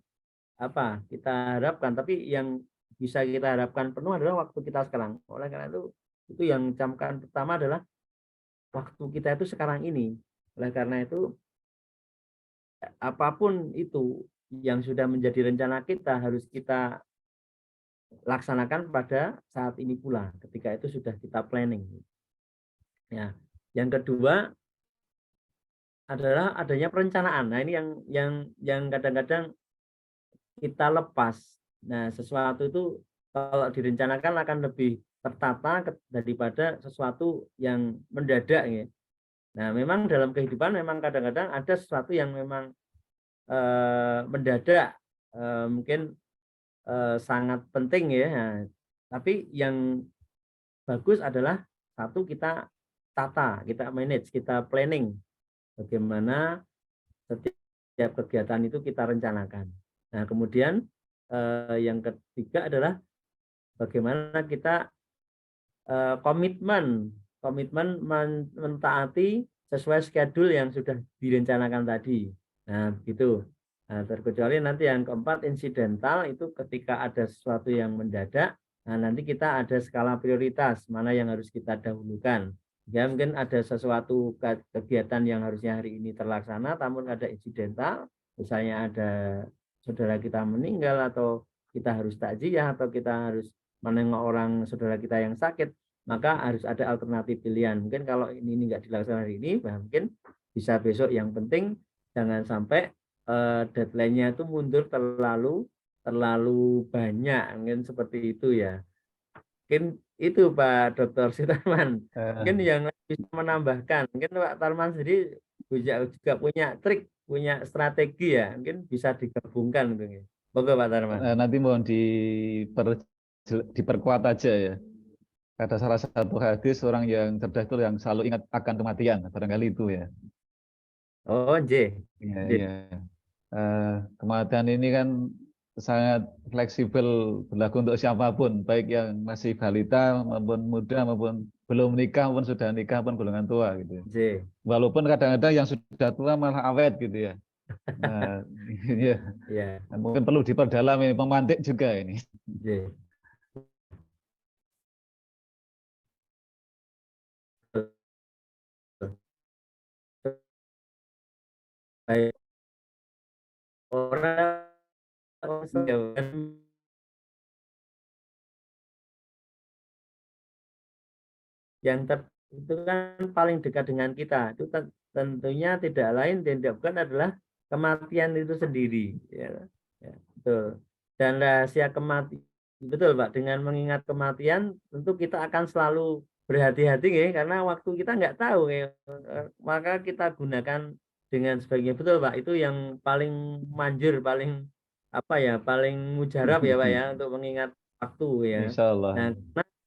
S4: harapkan, tapi yang bisa kita harapkan penuh adalah waktu kita sekarang. Oleh karena itu yang camkan pertama adalah waktu kita itu sekarang ini. Oleh karena itu apapun itu yang sudah menjadi rencana kita harus kita laksanakan pada saat ini pula ketika itu sudah kita planning. Ya, yang kedua adalah adanya perencanaan. Nah, ini yang kadang-kadang kita lepas. Nah, sesuatu itu kalau direncanakan akan lebih tertata daripada sesuatu yang mendadak ya. Nah, memang dalam kehidupan memang kadang-kadang ada sesuatu yang memang mendadak, mungkin sangat penting ya. Nah, tapi yang bagus adalah satu kita tata, kita manage, kita planning bagaimana setiap kegiatan itu kita rencanakan. Nah, kemudian yang ketiga adalah bagaimana kita komitmen mentaati sesuai schedule yang sudah direncanakan tadi. Nah, begitu. Nah, terkecuali nanti yang keempat insidental itu ketika ada sesuatu yang mendadak, nah nanti kita ada skala prioritas mana yang harus kita dahulukan. Ya mungkin ada sesuatu kegiatan yang harusnya hari ini terlaksana, namun ada insidental, misalnya ada saudara kita meninggal atau kita harus takziah atau kita harus menengok orang saudara kita yang sakit, maka harus ada alternatif pilihan. Mungkin kalau ini nggak dilaksanakan hari ini, mungkin bisa besok. Yang penting jangan sampai deadline-nya itu mundur terlalu banyak, mungkin seperti itu ya. Mungkin itu Pak Dr. Sutarman. Mungkin yang bisa menambahkan, mungkin Pak Tarman sendiri juga punya trik, punya strategi ya, mungkin bisa digabungkan mungkin. Monggo Pak Tarman.
S6: Nanti mohon diperkuat aja ya. Ada salah satu hadis orang yang cerdas itu yang selalu ingat akan kematian, barangkali itu ya.
S4: Oh, J.
S6: Iya. Kematian ini kan sangat fleksibel, berlaku untuk siapapun, baik yang masih balita maupun muda maupun belum nikah maupun sudah nikah maupun golongan tua gitu.
S4: J.
S6: Walaupun kadang-kadang yang sudah tua malah awet gitu ya. Nah, ya. Mungkin perlu diperdalam ini, pemantik juga ini.
S4: J. Baik. Orang yang itu kan paling dekat dengan kita, itu tentunya tidak lain tidak bukan adalah kematian itu sendiri, ya, betul. Dan rahasia kematian, betul Pak, dengan mengingat kematian tentu kita akan selalu berhati-hati ya, karena waktu kita nggak tahu ya, maka kita gunakan dengan sebaiknya, betul Pak. Itu yang paling manjur, paling paling mujarab ya Pak ya, untuk mengingat waktu ya.
S6: Insyaallah.
S4: Nah,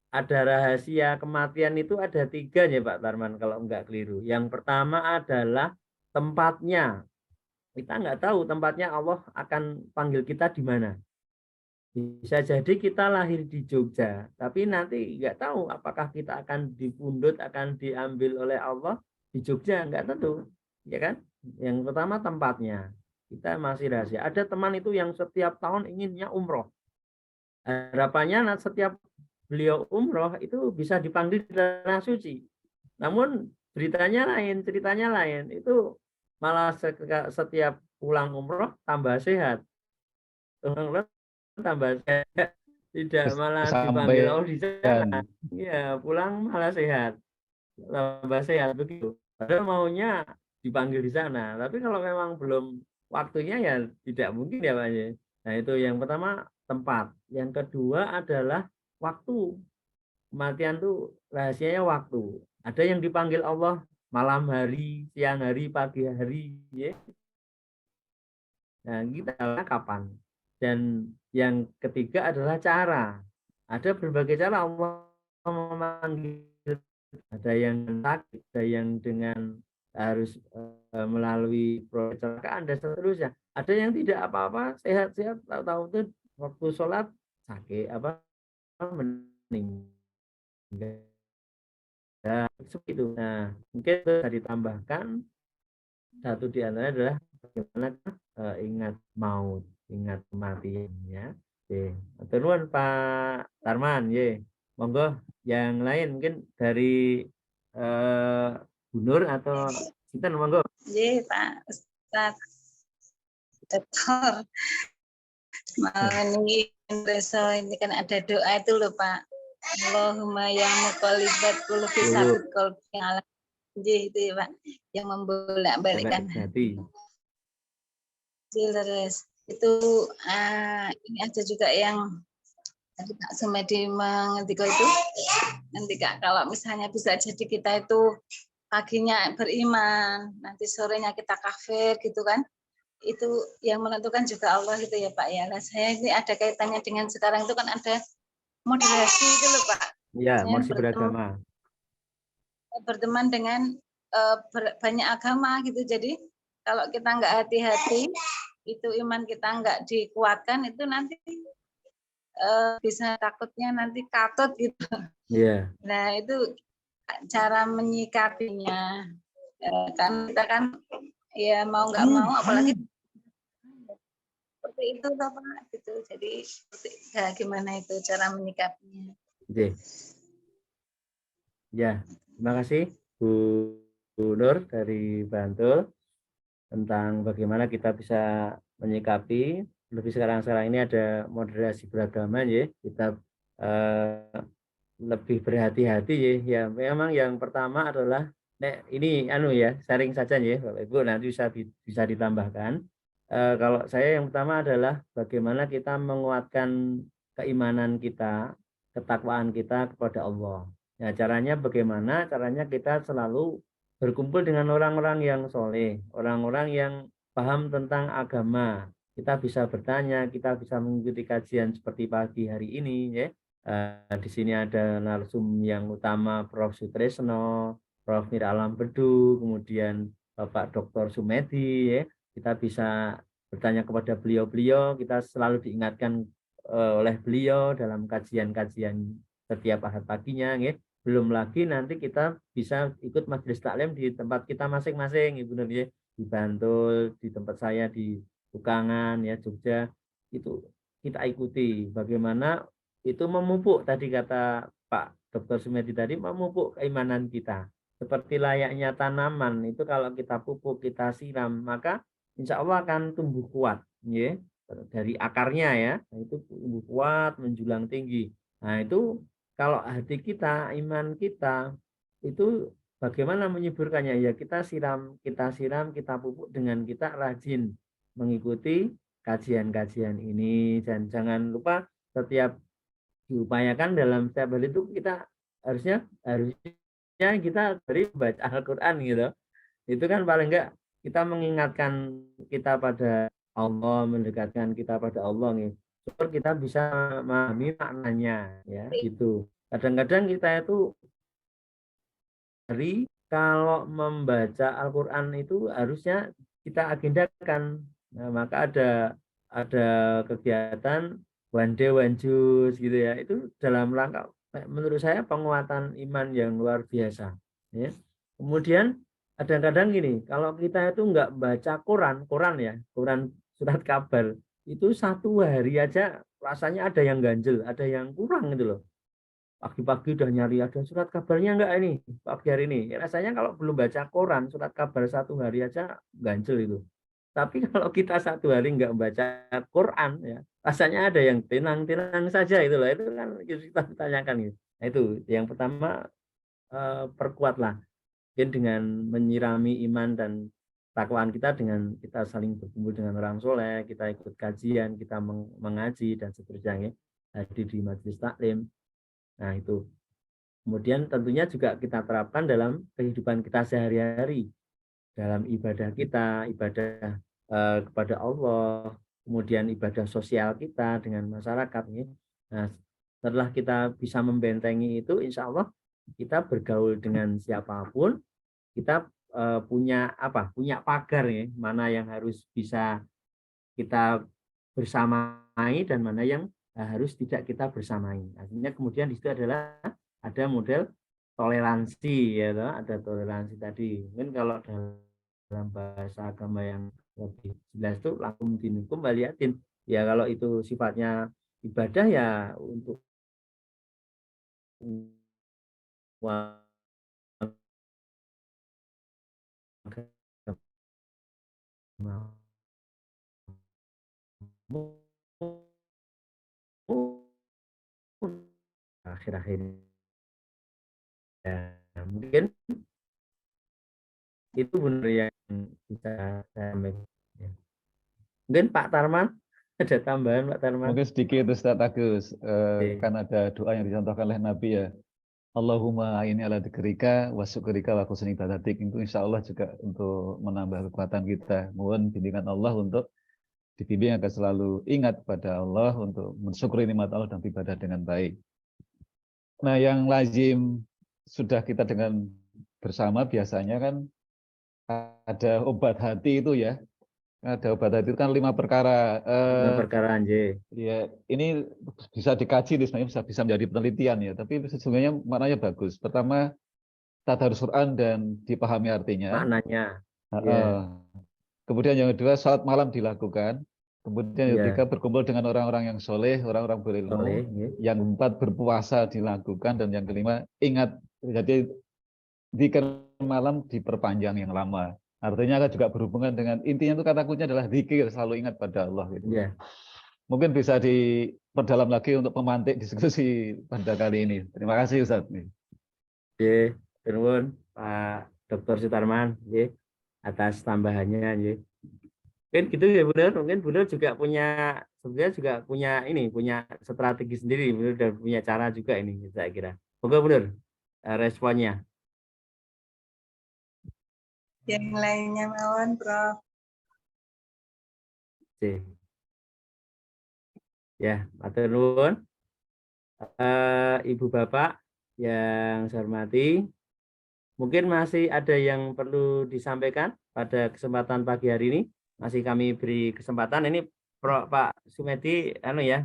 S4: ada rahasia kematian itu ada 3 ya Pak Tarman kalau enggak keliru. Yang pertama adalah tempatnya. Kita nggak tahu tempatnya Allah akan panggil kita di mana. Bisa jadi kita lahir di Jogja, tapi nanti nggak tahu apakah kita akan dipundhut, akan diambil oleh Allah di Jogja, nggak tentu, ya kan? Yang pertama tempatnya, kita masih rahasia. Ada teman itu yang setiap tahun inginnya umroh. Harapannya setiap beliau umroh itu bisa dipanggil di tanah suci. Namun ceritanya lain. Itu malah setiap pulang umroh tambah sehat. Tambah sehat. Tidak malah dipanggil Allah di sana. Ya, pulang malah sehat. Tambah sehat begitu. Padahal maunya dipanggil di sana. Tapi kalau memang belum waktunya ya tidak mungkin ya Pak. Nah, itu yang pertama tempat. Yang kedua adalah waktu. Kematian itu rahasianya waktu. Ada yang dipanggil Allah malam hari, siang hari, pagi hari. Ya. Nah, kita kapan? Dan yang ketiga adalah cara. Ada berbagai cara Allah memanggil. Ada yang sakit, ada yang dengan harus melalui proses kecelakaan dan seterusnya. Ada yang tidak apa-apa, sehat-sehat, tahu-tahu itu waktu sholat sakit meninggal. Nah, seperti itu. Nah, mungkin bisa ditambahkan satu di antaranya adalah bagaimana ingat maut, ingat kematian ya. Oke, turun Pak Tarman, ye. Monggo yang lain mungkin dari Bu Nur atau Sinten, monggo.
S2: Ye, Pak Ustaz. Dokter. Ini kan ada doa itu loh Pak. Allahumma ya muqallibat qulubi sabit qalbi ala itu ya Pak, yang membolak-balikkan hati. Jelas. Itu ini ada juga yang tadi Pak Sumedi mengetika itu, nanti Kak, kalau misalnya bisa jadi kita itu paginya beriman, nanti sorenya kita kafir gitu kan, itu yang menentukan juga Allah gitu ya Pak ya. Nah, saya ini ada kaitannya dengan sekarang itu kan ada moderasi itu loh Pak.
S4: Ya, moderasi beragama.
S2: Berteman dengan banyak agama gitu. Jadi kalau kita nggak hati-hati, itu iman kita nggak dikuatkan, itu nanti bisa takutnya nanti katut gitu.
S4: Iya.
S2: Nah itu cara menyikapinya. Kan kita kan ya mau nggak mau, apalagi seperti itu toh Pak gitu. Jadi gimana itu cara menyikapinya.
S4: Oke. Ya, terima kasih Bu Nur dari Bantul tentang bagaimana kita bisa menyikapi. Lebih sekarang ini ada moderasi beragama ya. Kita lebih berhati-hati ya. Ya, memang yang pertama adalah ini ya, sharing saja ya Bapak Ibu, nanti bisa ditambahkan. Kalau saya yang pertama adalah bagaimana kita menguatkan keimanan kita, ketakwaan kita kepada Allah. Nah, caranya bagaimana? Caranya kita selalu berkumpul dengan orang-orang yang soleh, orang-orang yang paham tentang agama. Kita bisa bertanya, kita bisa mengikuti kajian seperti pagi hari ini ya. Di sini ada narsum yang utama Prof. Sutresno, Prof. Mir Alam Bedu, kemudian Bapak Dr. Sumedi ya. Kita bisa bertanya kepada beliau-beliau, kita selalu diingatkan oleh beliau dalam kajian-kajian setiap ahad paginya ya. Belum lagi nanti kita bisa ikut majelis taklim di tempat kita masing-masing Ibu Nur ya, di Bantul, di tempat saya di Tukangan ya, Jogja, itu kita ikuti bagaimana itu memupuk, tadi kata Pak Dr. Sumedi tadi, memupuk keimanan kita seperti layaknya tanaman itu. Kalau kita pupuk, kita siram, maka insya Allah akan tumbuh kuat ya, dari akarnya ya. Nah, itu tumbuh kuat menjulang tinggi. Nah itu kalau hati kita, iman kita itu bagaimana menyuburkannya ya, kita siram, kita pupuk dengan kita rajin mengikuti kajian-kajian ini. Dan jangan lupa setiap diupayakan dalam setiap hari itu kita harusnya kita dari baca Al-Quran gitu. Itu kan paling enggak kita mengingatkan kita pada Allah, mendekatkan kita pada Allah nih. Supaya kita bisa memahami maknanya ya gitu. Kadang-kadang kita itu kalau membaca Al-Quran itu harusnya kita agendakan. Nah, maka ada kegiatan one day one juice gitu ya. Itu dalam rangka menurut saya penguatan iman yang luar biasa. Ya. Kemudian kadang-kadang gini, kalau kita itu nggak baca Quran surat kabar itu satu hari aja rasanya ada yang ganjel, ada yang kurang gitu loh. Pagi-pagi udah nyari ada surat kabarnya enggak ini pagi hari ini. Rasanya kalau belum baca Quran surat kabar satu hari aja ganjel itu. Tapi kalau kita satu hari enggak membaca Quran ya, rasanya ada yang tenang-tenang saja itu loh. Itu kan kita tanyakan gitu. Nah, itu yang pertama, perkuatlah mungkin dengan menyirami iman dan takwaan kita dengan kita saling berkumpul dengan orang soleh, kita ikut kajian, kita mengaji dan seterusnya, hadir di majelis taklim. Nah, itu. Kemudian tentunya juga kita terapkan dalam kehidupan kita sehari-hari. Dalam ibadah kita, ibadah kepada Allah, kemudian ibadah sosial kita dengan masyarakat. Ya. Nah, setelah kita bisa membentengi itu, insya Allah kita bergaul dengan siapapun, kita punya pagar ya, mana yang harus bisa kita bersamai dan mana yang harus tidak kita bersamai. Artinya kemudian di situ adalah ada model toleransi ya, ada toleransi tadi. Mungkin kalau dalam bahasa agama yang lebih jelas itu lakum dinukum waliyatin. Ya kalau itu sifatnya ibadah ya untuk akhir-akhir ya, mungkin itu benar yang bisa saya sampaikan. Mungkin Pak Tarman ada tambahan Pak Tarman?
S6: Mungkin sedikit Ustaz Agus, kan ada doa yang dicontohkan oleh Nabi ya. Allahumma ini ala dzikrika wa syukrika wa husni ibadatik. Itu insya Allah juga untuk menambah kekuatan kita. Mohon bimbingan Allah untuk dibimbing agar selalu ingat pada Allah untuk mensyukuri nikmat Allah dan ibadah dengan baik. Nah, yang lazim sudah kita dengan bersama biasanya kan ada obat hati itu ya. Ada obat itu kan 5 perkara.
S4: Perkara anjir.
S6: Ya, ini bisa dikaji, sebenarnya bisa menjadi penelitian ya. Tapi sesungguhnya maknanya bagus. Pertama, tadarus Quran dan dipahami artinya.
S4: Maknanya.
S6: Heeh. Kemudian yang kedua, salat malam dilakukan. Kemudian yang ketiga, berkumpul dengan orang-orang yang soleh, orang-orang berilmu.
S4: Soleh,
S6: Yang keempat, berpuasa dilakukan. Dan yang kelima, ingat. Jadi zikir malam diperpanjang yang lama. Artinya kan juga berhubungan dengan, intinya itu kata kuncinya adalah zikir, selalu ingat pada Allah. Gitu. Mungkin bisa diperdalam lagi untuk memantik diskusi pada kali ini. Terima kasih Ustaz.
S4: Oke, terima Pak Dr. Sutarman atas tambahannya. Mungkin gitu ya Bunur, mungkin Bunur juga punya, sebenarnya juga punya strategi sendiri, Bunur, dan punya cara juga ini saya kira. Moga Bunur responnya.
S2: Yang lainnya mawon, Prof.
S4: Oke. Ya, matur nuwun. Ibu Bapak yang saya hormati, mungkin masih ada yang perlu disampaikan pada kesempatan pagi hari ini. Masih kami beri kesempatan. Ini Pak Sumedi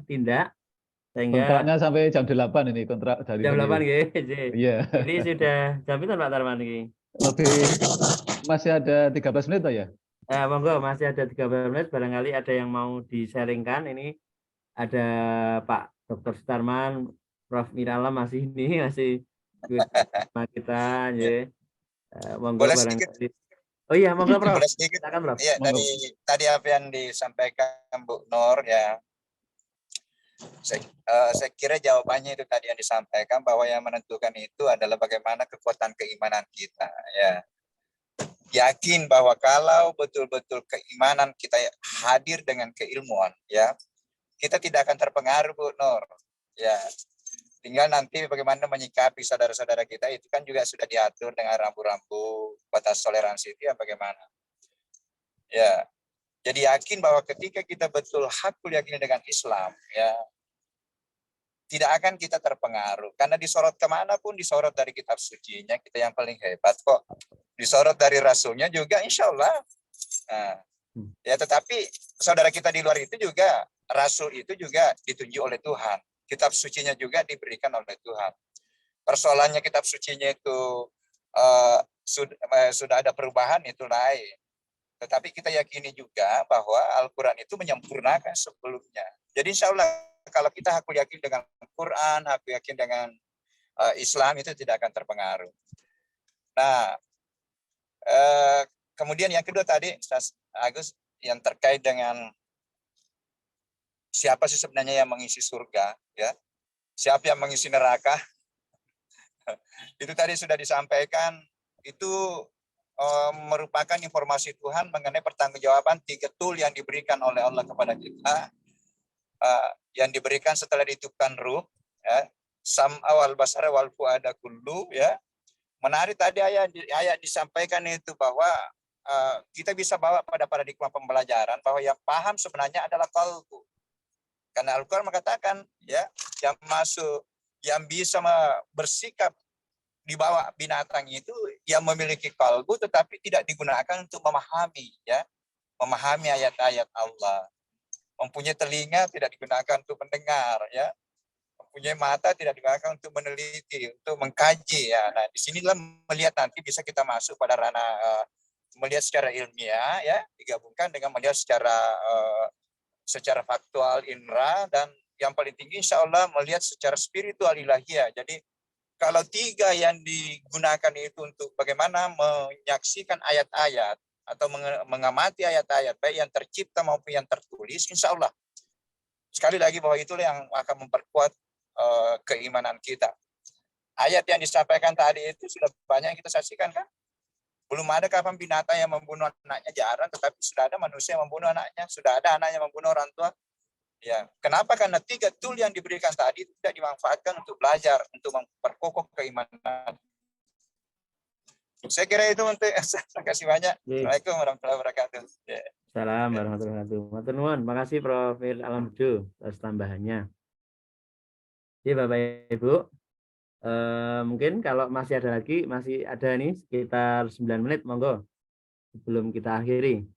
S4: tindak sehingga
S6: kontraknya sampai jam 8 ini, kontrak dari
S4: jam 8
S6: gitu. Iya.
S4: Ini sudah jam itu Pak Tarman ini.
S6: Lebih masih ada 13 menit ya?
S4: Monggo, masih ada 13 menit, barangkali ada yang mau di-sharingkan. Ini ada Pak Dr. Sutarman, Prof. Mirala masih ikut sama kita, monggo
S5: Boleh sedikit.
S4: barangkali. Oh iya, monggo Prof.
S5: Boleh sedikit.
S4: Silakan, Prof.
S5: Ya, tadi apa yang disampaikan Bu Nur ya. Saya kira jawabannya itu tadi yang disampaikan, bahwa yang menentukan itu adalah bagaimana kekuatan keimanan kita ya. Yakin bahwa kalau betul-betul keimanan kita hadir dengan keilmuan ya, kita tidak akan terpengaruh Bu Nur ya. Tinggal nanti bagaimana menyikapi saudara-saudara kita, itu kan juga sudah diatur dengan rambu-rambu batas toleransi itu ya, bagaimana ya. Jadi yakin bahwa ketika kita betul hakul yakin dengan Islam ya, tidak akan kita terpengaruh, karena disorot kemanapun disorot dari kitab sucinya, kita yang paling hebat kok. Disorot dari rasulnya juga insya Allah. Nah, ya, tetapi saudara kita di luar itu juga, rasul itu juga ditunjuk oleh Tuhan, kitab sucinya juga diberikan oleh Tuhan. Persoalannya kitab sucinya itu sudah ada perubahan, itu lain. Tetapi kita yakini juga bahwa Al-Quran itu menyempurnakan sebelumnya. Jadi insya Allah kalau kita hakul yakin dengan Quran, hakul yakin dengan Islam, itu tidak akan terpengaruh. Nah, kemudian yang kedua tadi, Ustaz Agus, yang terkait dengan siapa sih sebenarnya yang mengisi surga, ya? Siapa yang mengisi neraka? Itu tadi sudah disampaikan, itu merupakan informasi Tuhan mengenai pertanggungjawaban 3 tool yang diberikan oleh Allah kepada kita, yang diberikan setelah ditiupkan ruh, ya, sam'a wal basara wal fuada kullu, ya. Menarik tadi ayat disampaikan itu bahwa kita bisa bawa pada paradigma pembelajaran bahwa yang paham sebenarnya adalah qalbu. Karena Al-Quran mengatakan ya, yang masuk, yang bisa bersikap di bawah binatang itu yang memiliki kalbu tetapi tidak digunakan untuk memahami ya, memahami ayat-ayat Allah. Mempunyai telinga tidak digunakan untuk mendengar ya, mempunyai mata tidak digunakan untuk meneliti, untuk mengkaji ya. Nah, di sinilah melihat nanti bisa kita masuk pada ranah melihat secara ilmiah ya, digabungkan dengan melihat secara faktual indra, dan yang paling tinggi insya Allah melihat secara spiritual ilahiyah. Jadi kalau 3 yang digunakan itu untuk bagaimana menyaksikan ayat-ayat atau mengamati ayat-ayat baik yang tercipta maupun yang tertulis, insya Allah sekali lagi bahwa itulah yang akan memperkuat keimanan kita. Ayat yang disampaikan tadi itu sudah banyak yang kita saksikan kan? Belum ada kapan binatang yang membunuh anaknya, jarang, tetapi sudah ada manusia yang membunuh anaknya, sudah ada anak yang membunuh orang tua. Ya, kenapa? Karena 3 tool yang diberikan tadi tidak dimanfaatkan untuk belajar, untuk memperkokoh keimanan. Saya kira itu untuk terima kasih banyak. Assalamualaikum warahmatullahi wabarakatuh.
S4: Salam warahmatullahi wabarakatuh. Matur nuwun. Makasih Prof. Alhamdulillah atas tambahannya. Jadi Bapak Ibu, mungkin kalau masih ada lagi, masih ada nih sekitar 9 menit, monggo sebelum kita akhiri.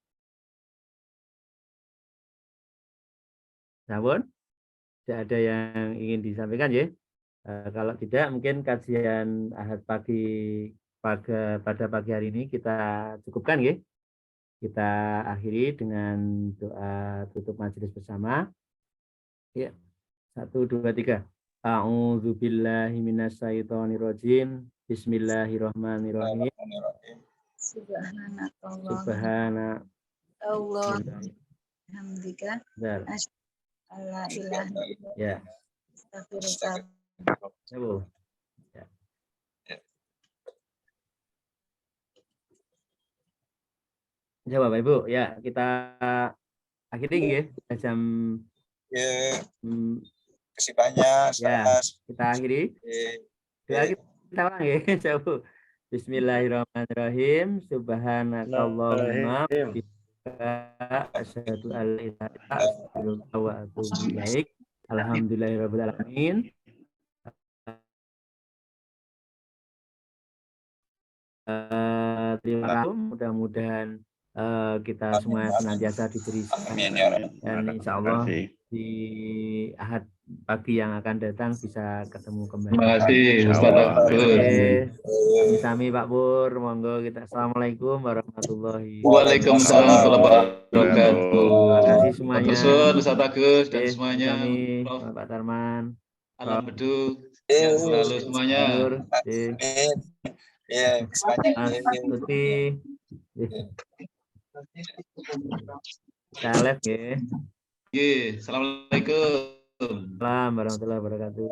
S4: Namun, tidak ada yang ingin disampaikan ya. Kalau tidak, mungkin kajian Ahad pada pagi hari ini kita cukupkan ya. Kita akhiri dengan doa tutup majelis bersama. Ya, 1, 2, 3. A'udzubillahi minasyaitonirrajim. Bismillahirrahmanirrahim.
S2: Subhanakallah.
S4: Subhana
S2: Allah. Hamdika.
S4: Bentar.
S2: Allah ilaha illa
S4: Ya.
S2: Astagfirullah.
S4: Ya, Bu. Ya. Ya, Bapak Ibu, ya kita akhiri ya jam
S5: Ya,
S4: hmm,
S5: kasih banyak.
S4: ya, kita akhiri. Doa kita ulang ya, jauh. Bismillahirrahmanirrahim. Subhanakallahumma asyhadu an la ilaha illa anta astaghfiruka wa atubu ilaik. Alhamdulillahirabbil alamin. Terima kasih. Mudah-mudahan kita semua senantiasa diberi dan insya Allah di Ahad pagi yang akan datang bisa ketemu kembali.
S6: Terima kasih Ustaz Agus.
S4: Sami Pak Pur, monggo kita. Assalamualaikum warahmatullahi
S6: Waalaikumsalam warahmatullahi wabarakatuh.
S4: Terima kasih semuanya.
S6: Ustaz Agus dan semuanya.
S4: Kami
S6: Prof.
S4: Pak Tarman,
S6: Alam Beduk, sehat selalu semuanya.
S4: Nur,
S5: Ya,
S4: Mas Tuti, Saleh ya.
S6: Assalamualaikum.
S4: Assalamualaikum warahmatullahi wabarakatuh.